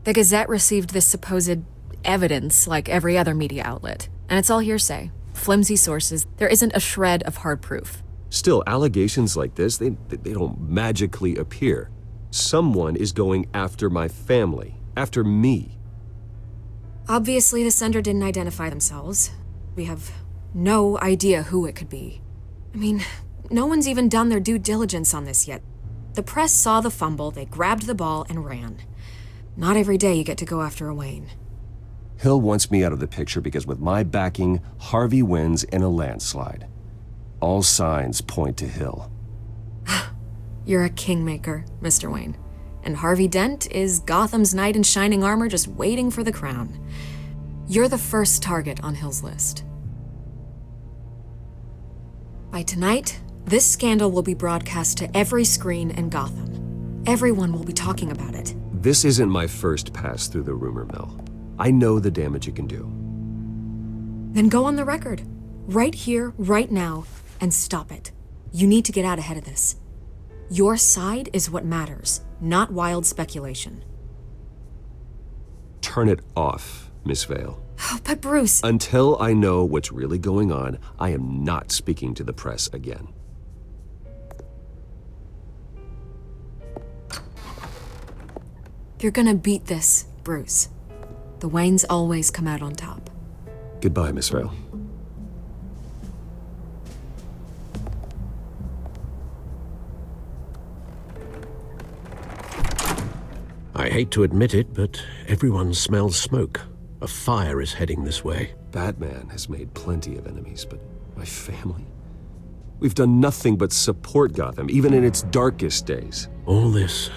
The Gazette received this supposed evidence like every other media outlet, and it's all hearsay. Flimsy sources. There isn't a shred of hard proof. Still, allegations like this, they don't magically appear. Someone is going after my family, after me. Obviously, the sender didn't identify themselves. We have no idea who it could be. I mean, no one's even done their due diligence on this yet. The press saw the fumble, they grabbed the ball and ran. Not every day you get to go after a Wayne. Hill wants me out of the picture because with my backing, Harvey wins in a landslide. All signs point to Hill. You're a kingmaker, Mr. Wayne. And Harvey Dent is Gotham's knight in shining armor just waiting for the crown. You're the first target on Hill's list. By tonight, this scandal will be broadcast to every screen in Gotham. Everyone will be talking about it. This isn't my first pass through the rumor mill. I know the damage it can do. Then go on the record. Right here, right now, and stop it. You need to get out ahead of this. Your side is what matters, not wild speculation. Turn it off, Miss Vale. Oh, but Bruce... Until I know what's really going on, I am not speaking to the press again. You're gonna beat this, Bruce. The Waynes always come out on top. Goodbye, Miss Vale. I hate to admit it, but everyone smells smoke. A fire is heading this way. Batman has made plenty of enemies, but my family? We've done nothing but support Gotham, even in its darkest days. All this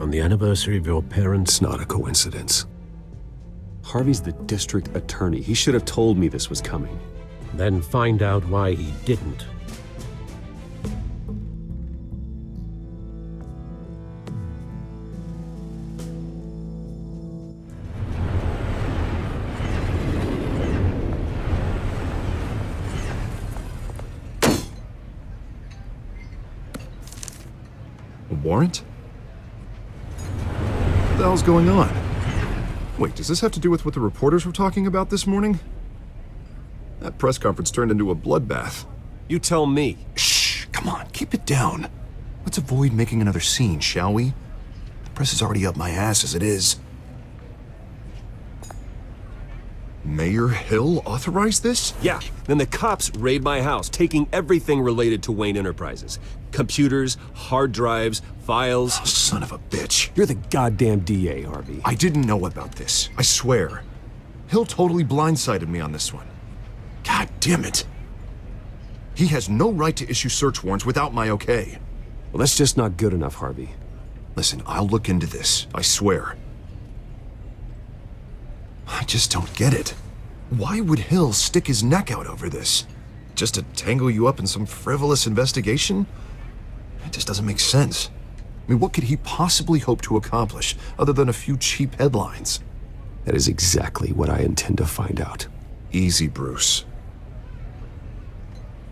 on the anniversary of your parents'... It's not a coincidence. Harvey's the district attorney. He should have told me this was coming. Then find out why he didn't. A warrant? What the hell's going on? Wait, does this have to do with what the reporters were talking about this morning? That press conference turned into a bloodbath. You tell me. Shh, come on, keep it down. Let's avoid making another scene, shall we? The press is already up my ass as it is. Mayor Hill authorized this? Yeah, then the cops raid my house, taking everything related to Wayne Enterprises. Computers, hard drives, files. Oh, son of a bitch. You're the goddamn DA, Harvey. I didn't know about this, I swear. Hill totally blindsided me on this one. God damn it. He has no right to issue search warrants without my okay. Well, that's just not good enough, Harvey. Listen, I'll look into this, I swear. I just don't get it. Why would Hill stick his neck out over this? Just to tangle you up in some frivolous investigation? It just doesn't make sense. I mean, what could he possibly hope to accomplish other than a few cheap headlines? That is exactly what I intend to find out. Easy, Bruce.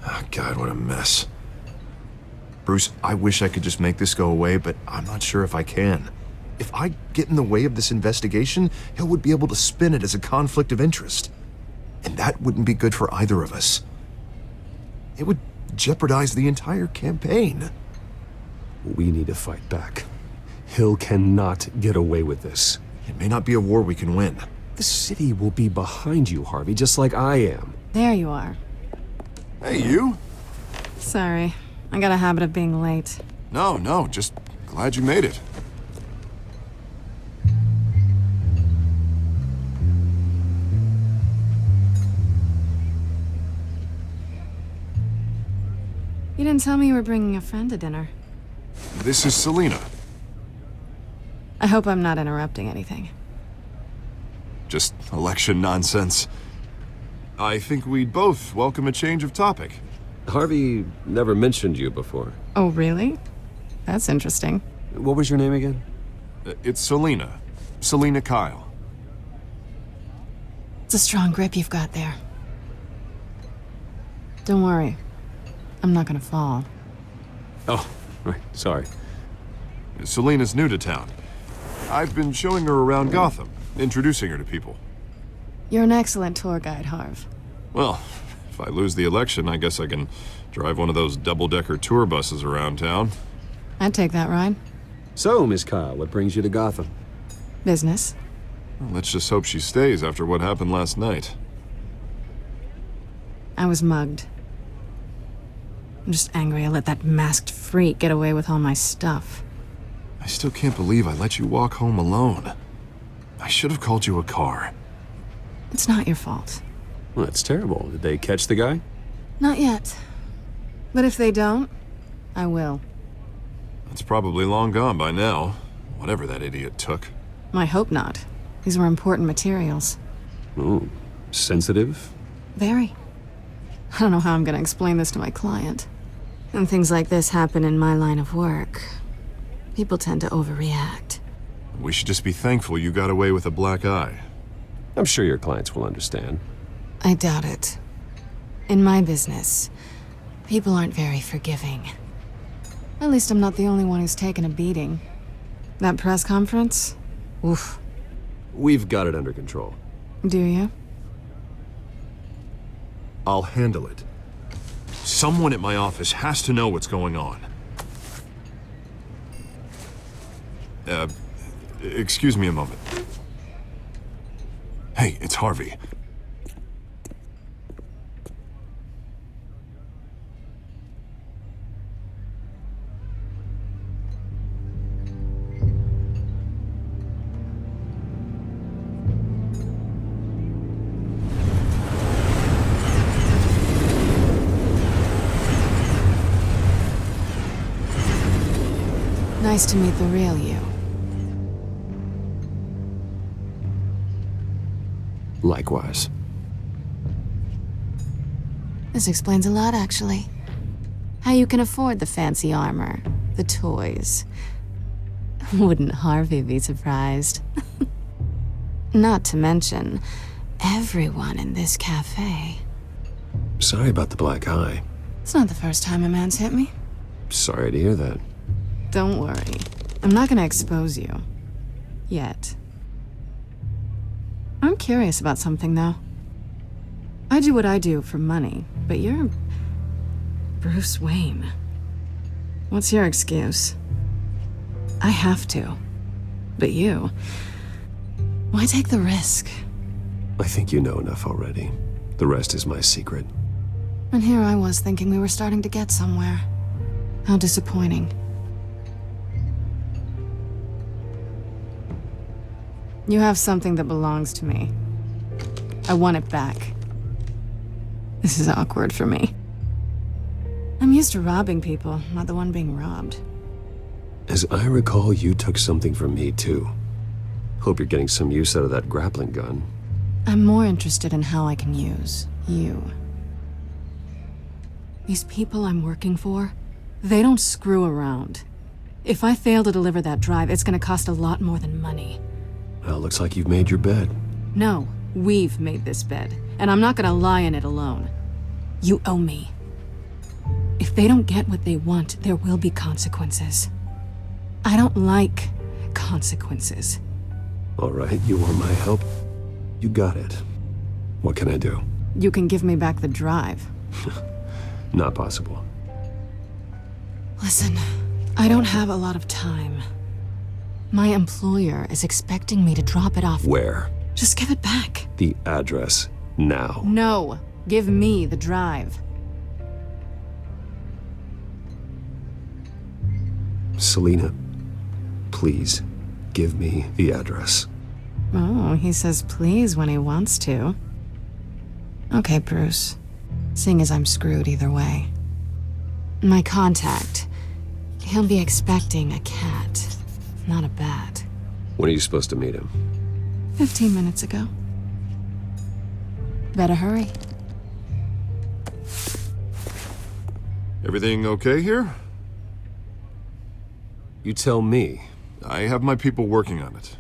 Oh, God, what a mess. Bruce, I wish I could just make this go away, but I'm not sure if I can. If I get in the way of this investigation, Hill would be able to spin it as a conflict of interest. And that wouldn't be good for either of us. It would jeopardize the entire campaign. We need to fight back. Hill cannot get away with this. It may not be a war we can win. The city will be behind you, Harvey, just like I am. There you are. Hey, you. Sorry. I got a habit of being late. No, just glad you made it. You didn't tell me you were bringing a friend to dinner. This is Selina. I hope I'm not interrupting anything. Just election nonsense. I think we'd both welcome a change of topic. Harvey never mentioned you before. Oh, really? That's interesting. What was your name again? It's Selina. Selina Kyle. It's a strong grip you've got there. Don't worry. I'm not gonna fall. Oh, right, sorry. Selena's new to town. I've been showing her around Gotham, introducing her to people. You're an excellent tour guide, Harv. Well, if I lose the election, I guess I can drive one of those double-decker tour buses around town. I'd take that ride. So, Miss Kyle, what brings you to Gotham? Business. Well, let's just hope she stays after what happened last night. I was mugged. I'm just angry I let that masked freak get away with all my stuff. I still can't believe I let you walk home alone. I should have called you a car. It's not your fault. Well, that's terrible. Did they catch the guy? Not yet. But if they don't, I will. It's probably long gone by now, whatever that idiot took. I hope not. These were important materials. Ooh, sensitive? Very. I don't know how I'm gonna explain this to my client. When things like this happen in my line of work, people tend to overreact. We should just be thankful you got away with a black eye. I'm sure your clients will understand. I doubt it. In my business, people aren't very forgiving. At least I'm not the only one who's taken a beating. That press conference? Oof. We've got it under control. Do you? I'll handle it. Someone at my office has to know what's going on. Excuse me a moment. Hey, it's Harvey. Nice to meet the real you. Likewise. This explains a lot, actually. How you can afford the fancy armor, the toys. Wouldn't Harvey be surprised? Not to mention, everyone in this cafe. Sorry about the black eye. It's not the first time a man's hit me. Sorry to hear that. Don't worry. I'm not gonna expose you. Yet. I'm curious about something, though. I do what I do for money, but you're... Bruce Wayne. What's your excuse? I have to. But you... Why take the risk? I think you know enough already. The rest is my secret. And here I was thinking we were starting to get somewhere. How disappointing. You have something that belongs to me. I want it back. This is awkward for me. I'm used to robbing people, not the one being robbed. As I recall, you took something from me, too. Hope you're getting some use out of that grappling gun. I'm more interested in how I can use you. These people I'm working for, they don't screw around. If I fail to deliver that drive, it's gonna cost a lot more than money. Well, looks like you've made your bed. No, we've made this bed, and I'm not gonna lie in it alone. You owe me. If they don't get what they want, there will be consequences. I don't like consequences. All right, you want my help? You got it. What can I do? You can give me back the drive. Not possible. Listen, I don't have a lot of time. My employer is expecting me to drop it off. Where? Just give it back. The address, now. No, give me the drive. Selina, please, give me the address. Oh, he says please when he wants to. Okay, Bruce. Seeing as I'm screwed either way. My contact, he'll be expecting a cat. Not a bat. When are you supposed to meet him? 15 minutes ago. Better hurry. Everything okay here? You tell me. I have my people working on it.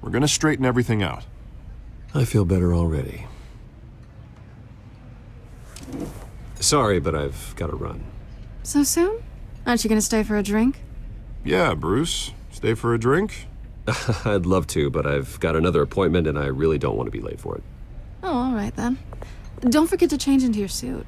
We're gonna straighten everything out. I feel better already. Sorry, but I've got to run. So soon? Aren't you gonna stay for a drink? Yeah, Bruce. Stay for a drink? I'd love to, but I've got another appointment and I really don't want to be late for it. Oh, all right then. Don't forget to change into your suit.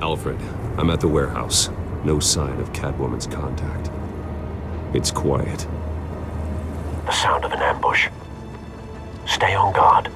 Alfred, I'm at the warehouse. No sign of Catwoman's contact. It's quiet. The sound of an ambush. Stay on guard.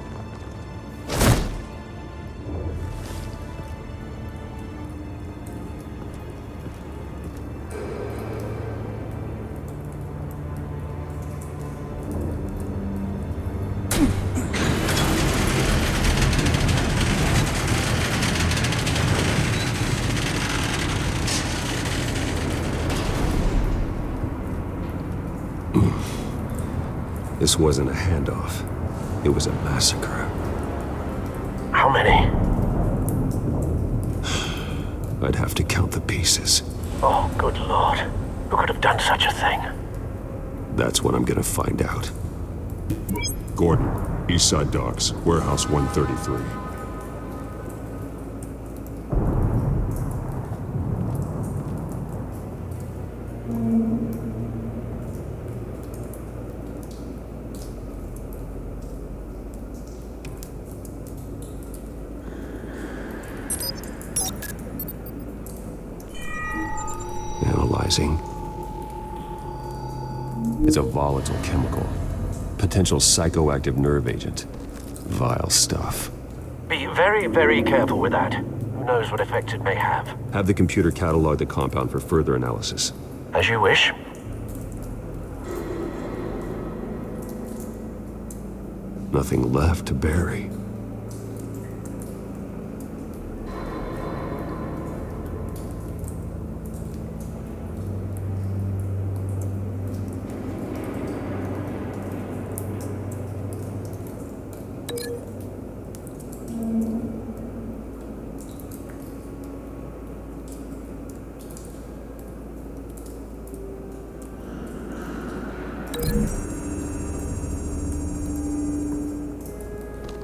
This wasn't a handoff. It was a massacre. How many? I'd have to count the pieces. Oh, good lord. Who could have done such a thing? That's what I'm gonna find out. Gordon, Eastside Docks, Warehouse 133. Analyzing. It's a volatile chemical. Potential psychoactive nerve agent. Vile stuff. Be very, very careful with that. Who knows what effects it may have. Have the computer catalog the compound for further analysis. As you wish. Nothing left to bury.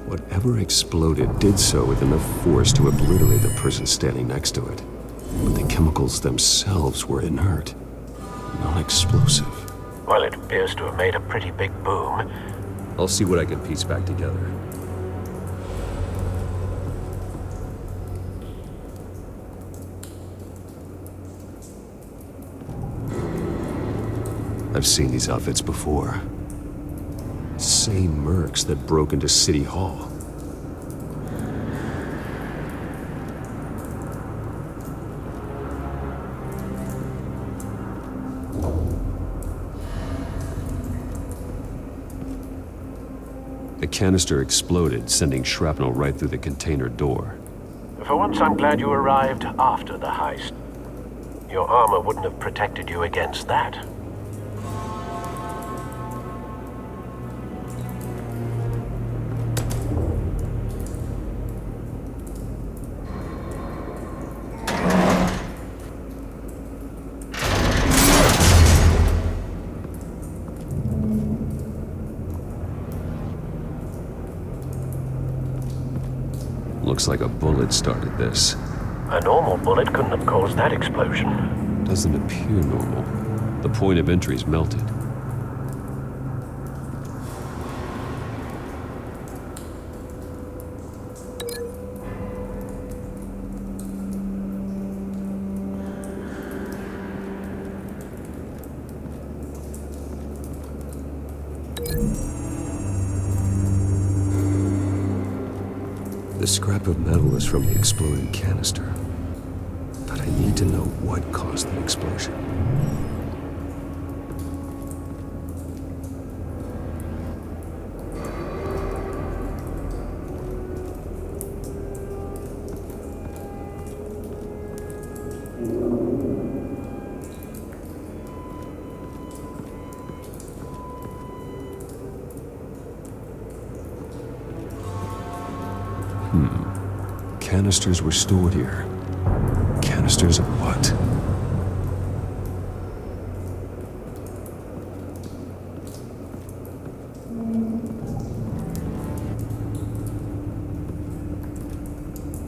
Whatever exploded did so with enough force to obliterate the person standing next to it. But the chemicals themselves were inert, non-explosive. Well, it appears to have made a pretty big boom. I'll see what I can piece back together. I've seen these outfits before. Same mercs that broke into City Hall. The canister exploded, sending shrapnel right through the container door. For once, I'm glad you arrived after the heist. Your armor wouldn't have protected you against that. Looks like a bullet started this. A normal bullet couldn't have caused that explosion. Doesn't appear normal. The point of entry's melted. The scrap of metal is from the exploding canister. But I need to know what caused the explosion. Canisters were stored here. Canisters of what?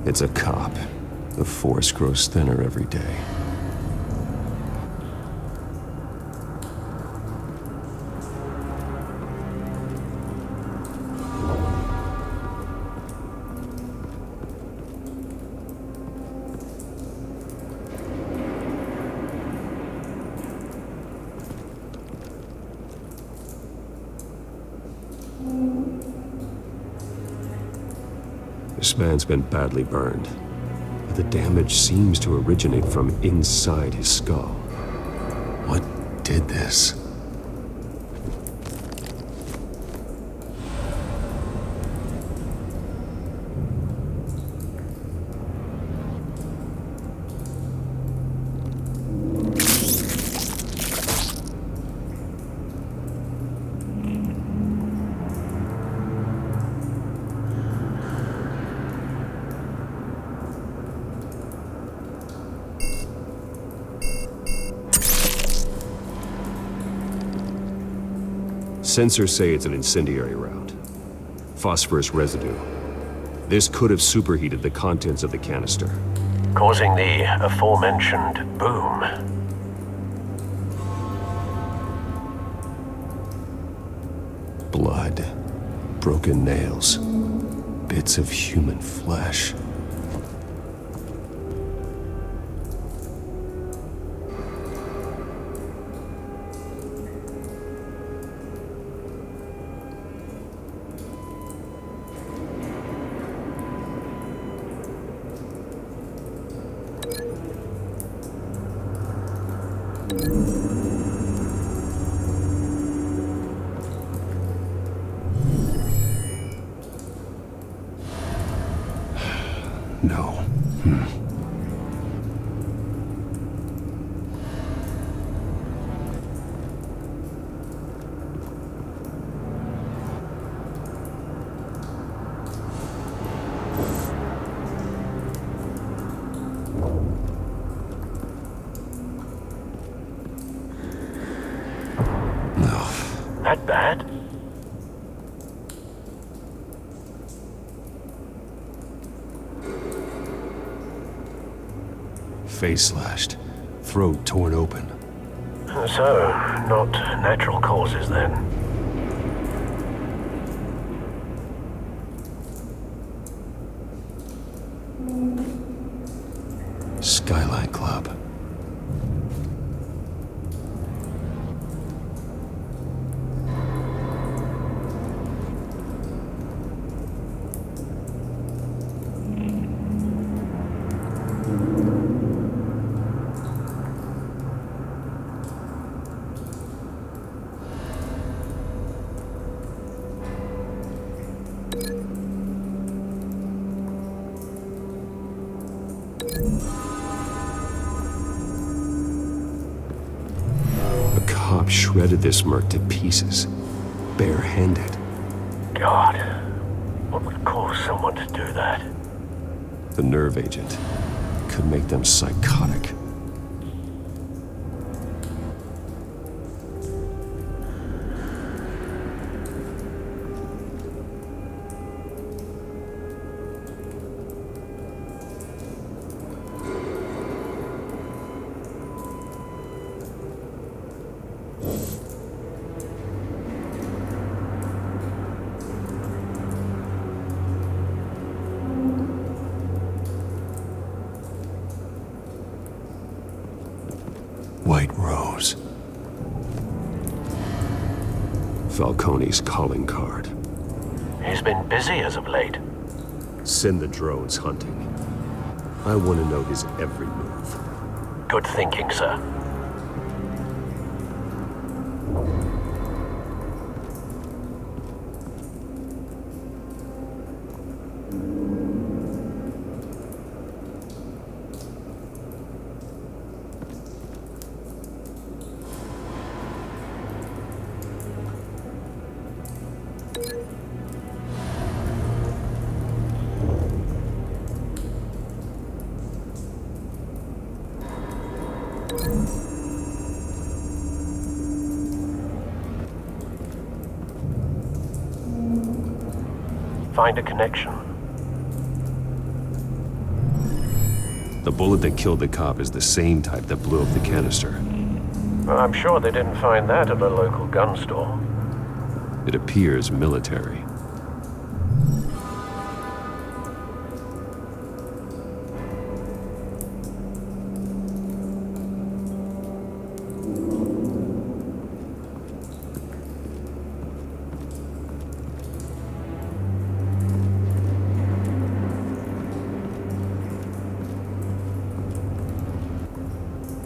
It's a cop. The force grows thinner every day. This man's been badly burned. But the damage seems to originate from inside his skull. What did this? Sensors say it's an incendiary round. Phosphorus residue. This could have superheated the contents of the canister, causing the aforementioned boom. Blood, broken nails, bits of human flesh. No. That bad? Face slashed, throat torn open. So, not natural causes then. Skyline Club. A cop shredded this merc to pieces, barehanded. God, what would cause someone to do that? The nerve agent could make them psychotic. White Rose. Falcone's calling card. He's been busy as of late. Send the drones hunting. I want to know his every move. Good thinking, sir. Find a connection. The bullet that killed the cop is the same type that blew up the canister. I'm sure they didn't find that at a local gun store. It appears military.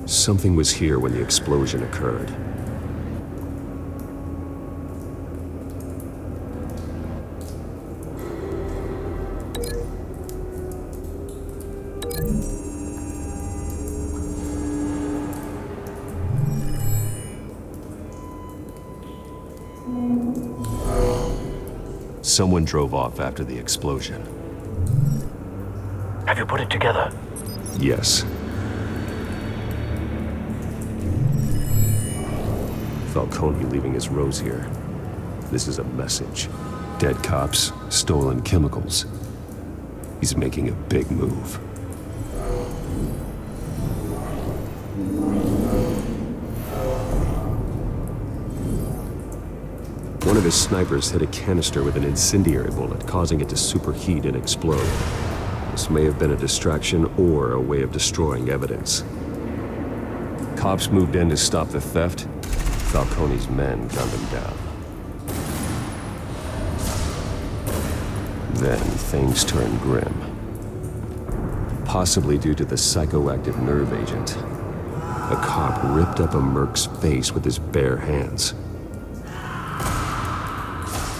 Something was here when the explosion occurred. Someone drove off after the explosion. Have you put it together? Yes. Falcone leaving his rose here. This is a message. Dead cops, stolen chemicals. He's making a big move. One of his snipers hit a canister with an incendiary bullet, causing it to superheat and explode. This may have been a distraction or a way of destroying evidence. Cops moved in to stop the theft. Falcone's men gunned him down. Then things turned grim. Possibly due to the psychoactive nerve agent. A cop ripped up a merc's face with his bare hands.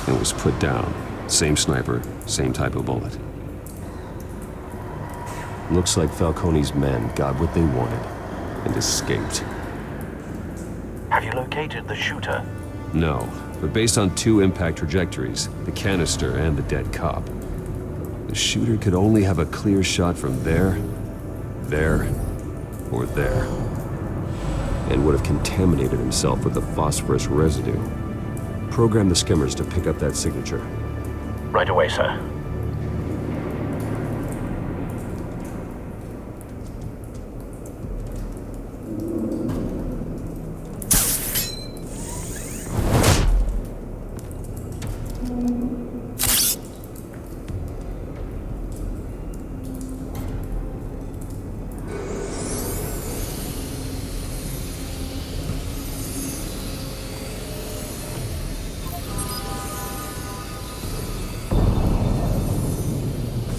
It was put down. Same sniper, same type of bullet. Looks like Falcone's men got what they wanted and escaped. Have you located the shooter? No, but based on two impact trajectories, the canister and the dead cop, the shooter could only have a clear shot from there, or there, and would have contaminated himself with the phosphorus residue. Program the skimmers to pick up that signature. Right away, sir.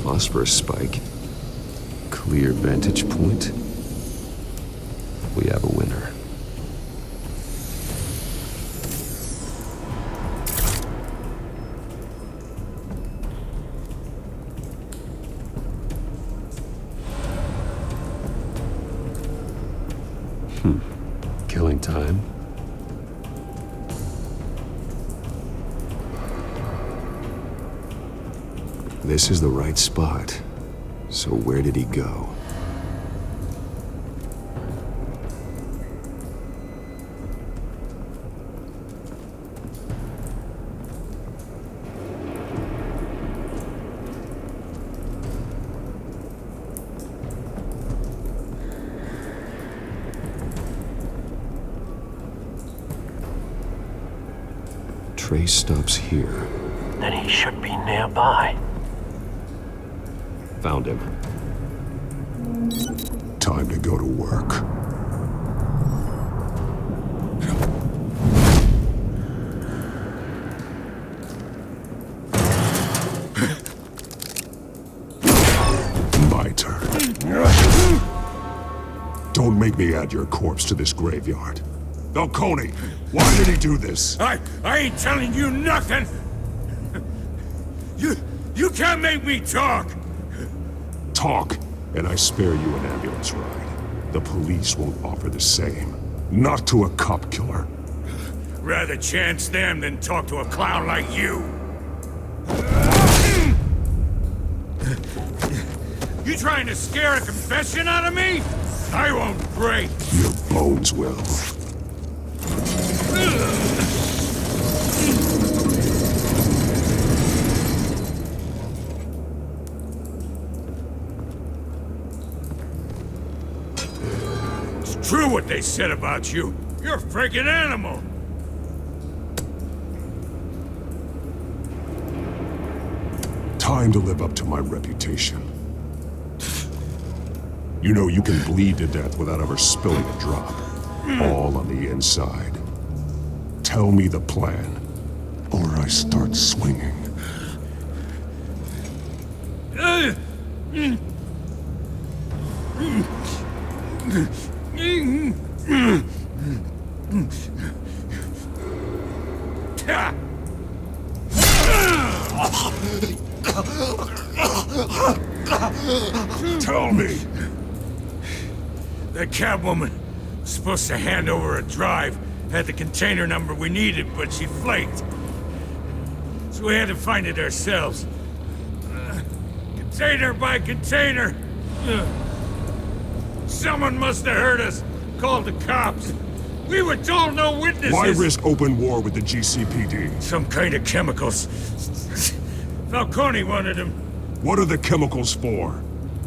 Phosphorus spike. Clear vantage point. We have a winner. Killing time. This is the right spot. So where did he go? Trace stops here. Then he should be nearby. Found him. Time to go to work. My turn. Don't make me add your corpse to this graveyard. Falcone, why did he do this? I ain't telling you nothing! You can't make me talk! Talk, and I spare you an ambulance ride. The police won't offer the same. Not to a cop killer. Rather chance them than talk to a clown like you. You trying to scare a confession out of me? I won't break. Your bones will. what they said about you. You're a freaking animal. Time to live up to my reputation. You know you can bleed to death without ever spilling a drop. All on the inside. Tell me the plan, or I start swinging. Tell me. That Catwoman was supposed to hand over a drive, had the container number we needed, but she flaked. So we had to find it ourselves. Container by container. Someone must have heard us, called the cops. We were told no witnesses. Why risk open war with the GCPD? Some kind of chemicals. Falcone wanted them. What are the chemicals for?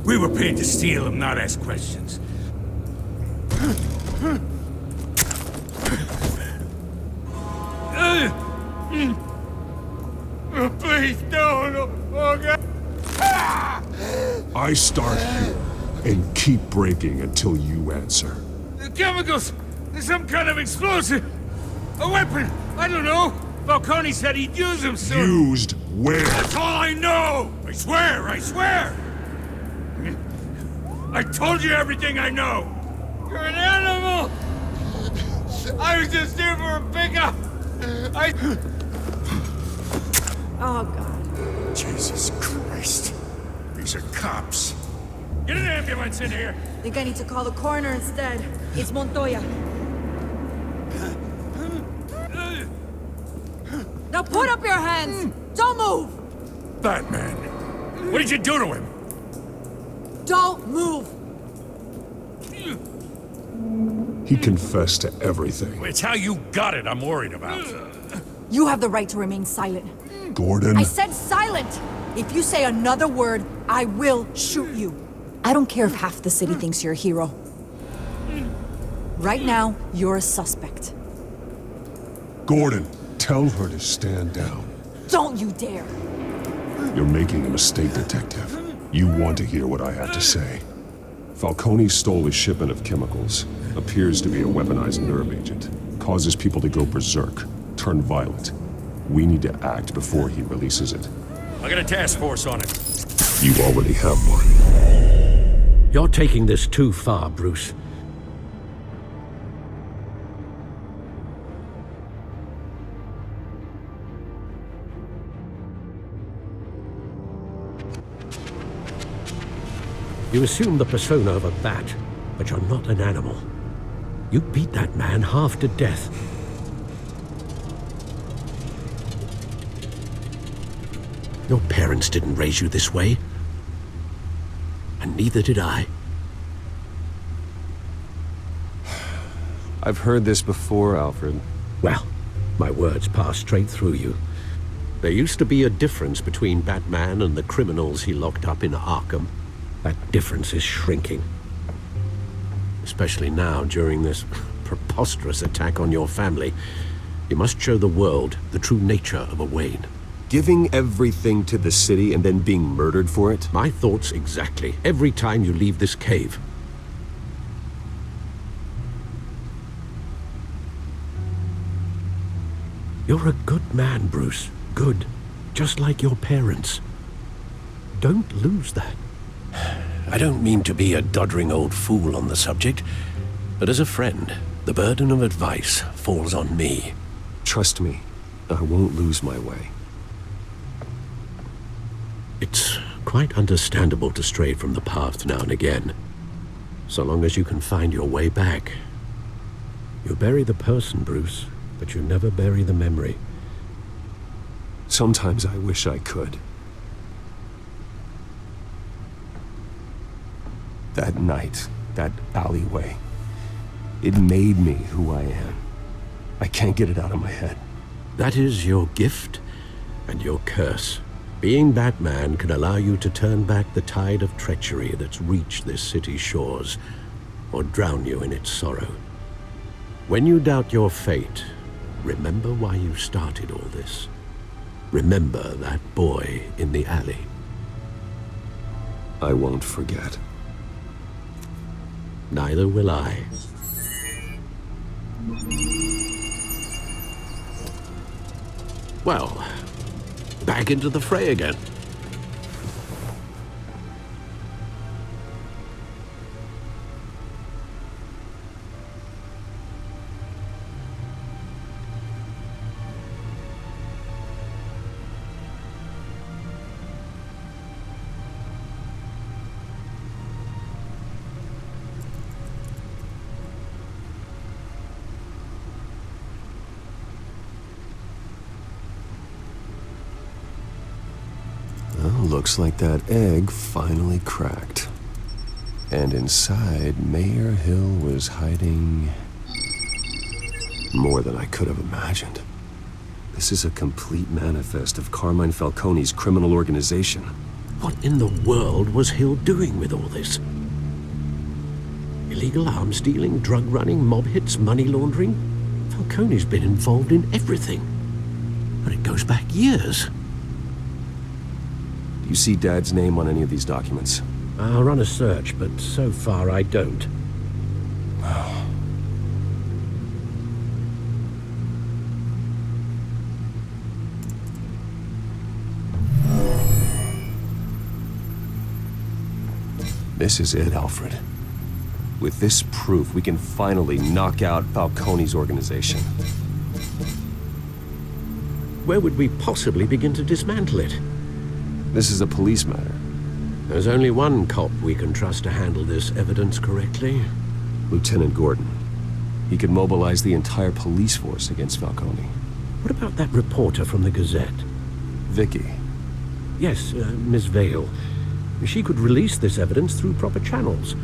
We were paid to steal them, not ask questions. Please, no. Oh, God. I start here and keep breaking until you answer. The chemicals! There's some kind of explosive! A weapon! I don't know! Falcone said he'd use them soon! Used where? That's all I know! I swear! I told you everything I know! You're an animal! I was just here for a pickup! Oh, God. Jesus Christ. These are cops. Get an ambulance in here! Think I need to call the coroner instead. It's Montoya. Now put up your hands! Don't move! Batman! What did you do to him? Don't move! He confessed to everything. It's how you got it I'm worried about. You have the right to remain silent. Gordon? I said silent! If you say another word, I will shoot you. I don't care if half the city thinks you're a hero. Right now, you're a suspect. Gordon, tell her to stand down. Don't you dare! You're making a mistake, Detective. You want to hear what I have to say. Falcone stole a shipment of chemicals. Appears to be a weaponized nerve agent. Causes people to go berserk, turn violent. We need to act before he releases it. I got a task force on it. You already have one. You're taking this too far, Bruce. You assume the persona of a bat, but you're not an animal. You beat that man half to death. Your parents didn't raise you this way. And neither did I. I've heard this before, Alfred. Well, my words pass straight through you. There used to be a difference between Batman and the criminals he locked up in Arkham. That difference is shrinking. Especially now, during this preposterous attack on your family. You must show the world the true nature of a Wayne. Giving everything to the city and then being murdered for it? My thoughts exactly. Every time you leave this cave. You're a good man, Bruce. Good. Just like your parents. Don't lose that. I don't mean to be a doddering old fool on the subject, but as a friend, the burden of advice falls on me. Trust me, I won't lose my way. It's quite understandable to stray from the path now and again, so long as you can find your way back. You bury the person, Bruce, but you never bury the memory. Sometimes I wish I could. That night, that alleyway, it made me who I am. I can't get it out of my head. That is your gift and your curse. Being Batman can allow you to turn back the tide of treachery that's reached this city's shores. or drown you in its sorrow. When you doubt your fate, remember why you started all this. Remember that boy in the alley. I won't forget. Neither will I. Well, back into the fray again. Looks like that egg finally cracked. And inside, Mayor Hill was hiding more than I could have imagined. This is a complete manifest of Carmine Falcone's criminal organization. What in the world was Hill doing with all this? Illegal arms dealing, drug running, mob hits, money laundering? Falcone's been involved in everything. But it goes back years. You see Dad's name on any of these documents? I'll run a search, but so far I don't. This is it, Alfred. With this proof, we can finally knock out Falcone's organization. Where would we possibly begin to dismantle it? This is a police matter. There's only one cop we can trust to handle this evidence correctly. Lieutenant Gordon. He could mobilize the entire police force against Falcone. What about that reporter from the Gazette? Vicky. Yes, Miss Vale. She could release this evidence through proper channels.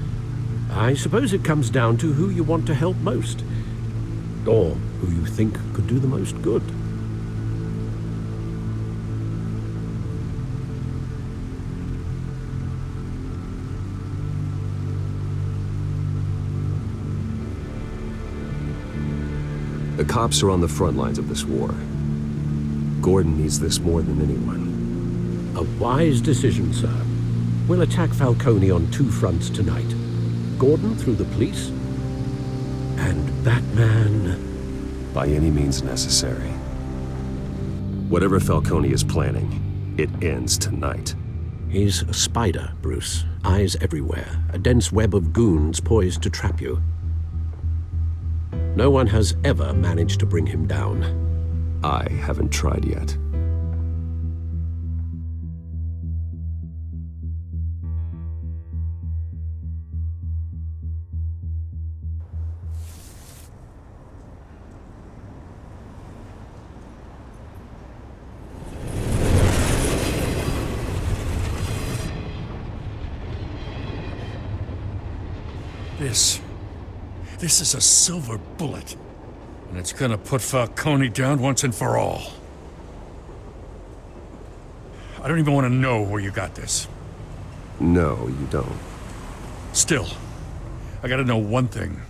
I suppose it comes down to who you want to help most. Or who you think could do the most good. The cops are on the front lines of this war. Gordon needs this more than anyone. A wise decision, sir. We'll attack Falcone on two fronts tonight. Gordon through the police, and Batman... by any means necessary. Whatever Falcone is planning, it ends tonight. He's a spider, Bruce. Eyes everywhere. A dense web of goons poised to trap you. No one has ever managed to bring him down. I haven't tried yet. This is a silver bullet. And it's gonna put Falcone down once and for all. I don't even want to know where you got this. No, you don't. Still, I gotta know one thing.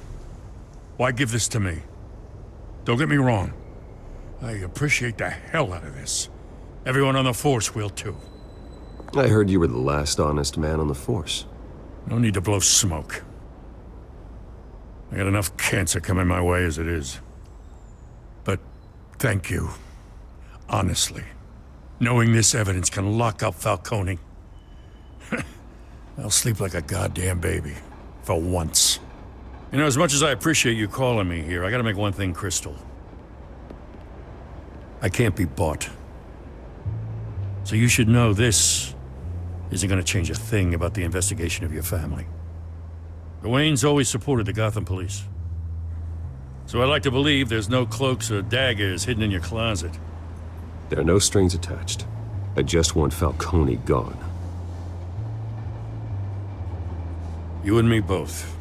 Why give this to me? Don't get me wrong. I appreciate the hell out of this. Everyone on the Force will too. I heard you were the last honest man on the Force. No need to blow smoke. I got enough cancer coming my way as it is. But thank you. Honestly. Knowing this evidence can lock up Falcone. I'll sleep like a goddamn baby. For once. You know, as much as I appreciate you calling me here, I gotta make one thing crystal. I can't be bought. So you should know this isn't gonna change a thing about the investigation of your family. The Waynes always supported the Gotham police. So I like to believe there's no cloaks or daggers hidden in your closet. There are no strings attached. I just want Falcone gone. You and me both.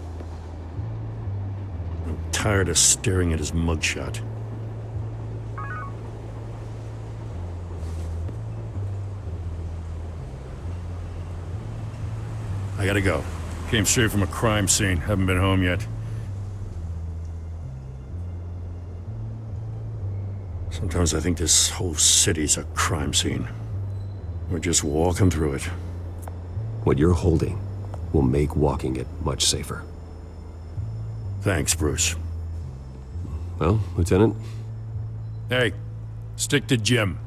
I'm tired of staring at his mugshot. I gotta go. Came straight from a crime scene. Haven't been home yet. Sometimes I think this whole city's a crime scene. We're just walking through it. What you're holding will make walking it much safer. Thanks, Bruce. Well, Lieutenant? Hey, stick to Jim.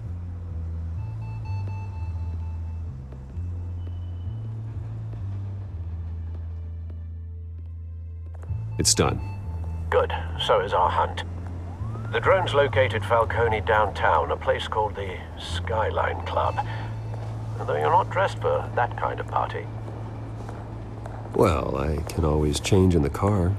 It's done. Good. So is our hunt. The drone's located Falcone downtown, a place called the Skyline Club. Though you're not dressed for that kind of party. Well, I can always change in the car.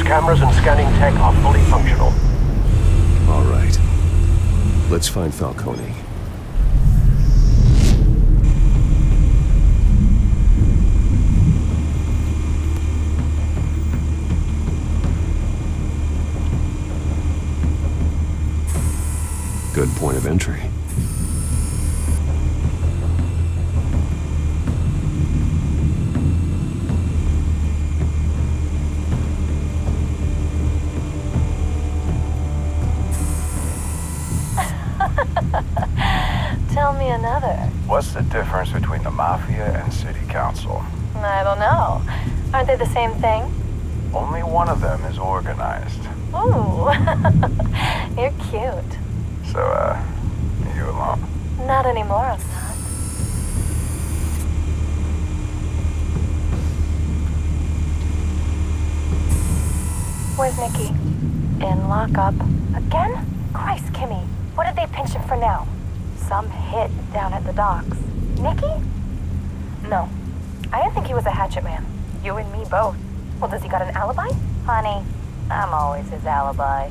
Cameras and scanning tech are fully functional. All right. Let's find Falcone. Good point of entry. Tell me another. What's the difference between the Mafia and City Council? I don't know. Aren't they the same thing? Only one of them is organized. Ooh. You're cute. So, you alone? Not anymore, I'm not. Where's Nikki? In lockup. Again? Christ, Kimmy. What did they pinch him for now? Some hit down at the docks. Nikki? No. I didn't think he was a hatchet man. You and me both. Well, does he got an alibi? Honey, I'm always his alibi.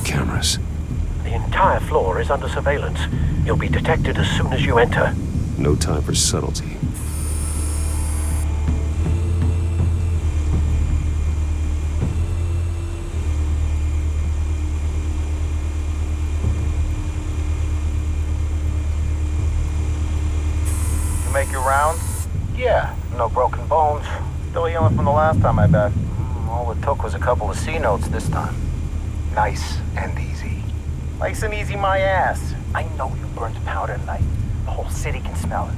Cameras. The entire floor is under surveillance. You'll be detected as soon as you enter. No time for subtlety. You make your round? Yeah, no broken bones. Still healing from the last time, I bet. All it took was a couple of C notes this time. Nice and easy. Nice and easy my ass. I know you burned powder tonight. The whole city can smell it.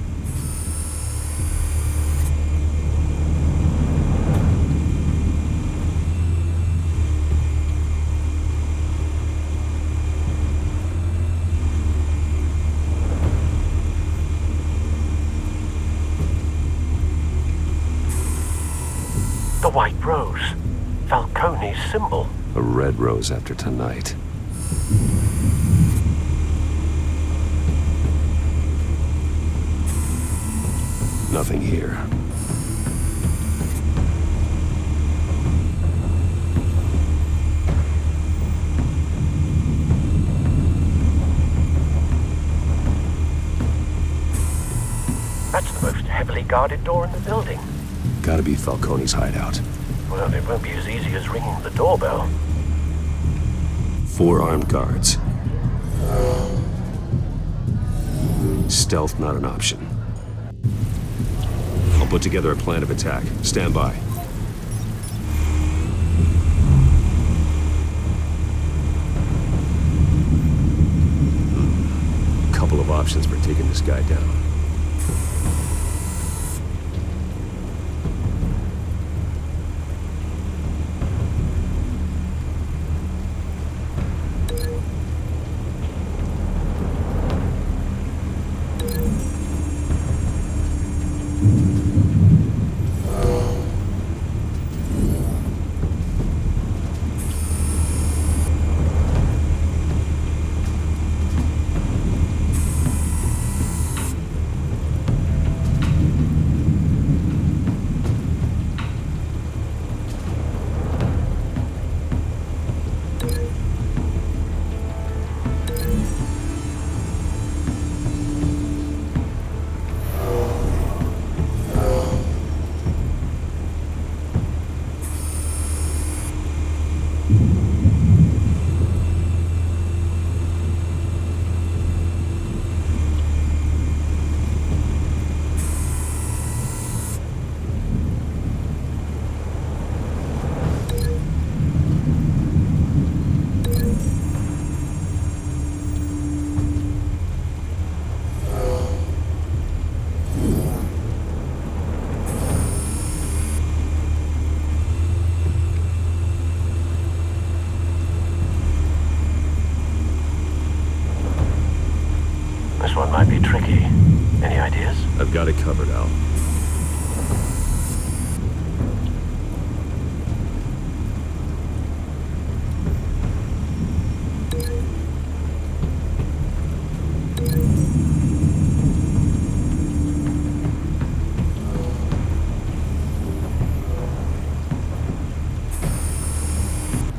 The white rose. Falcone's symbol. A red rose after tonight. Nothing here. That's the most heavily guarded door in the building. Gotta be Falcone's hideout. Well, it won't be as easy as ringing the doorbell. 4 armed guards. Stealth not an option. I'll put together a plan of attack. Stand by. couple of options for taking this guy down. This one might be tricky. Any ideas? I've got it covered, Al.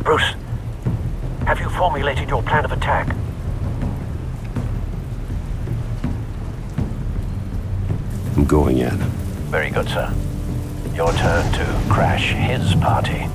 Bruce, have you formulated your plan of attack? I'm going in. Very good, sir. Your turn to crash his party.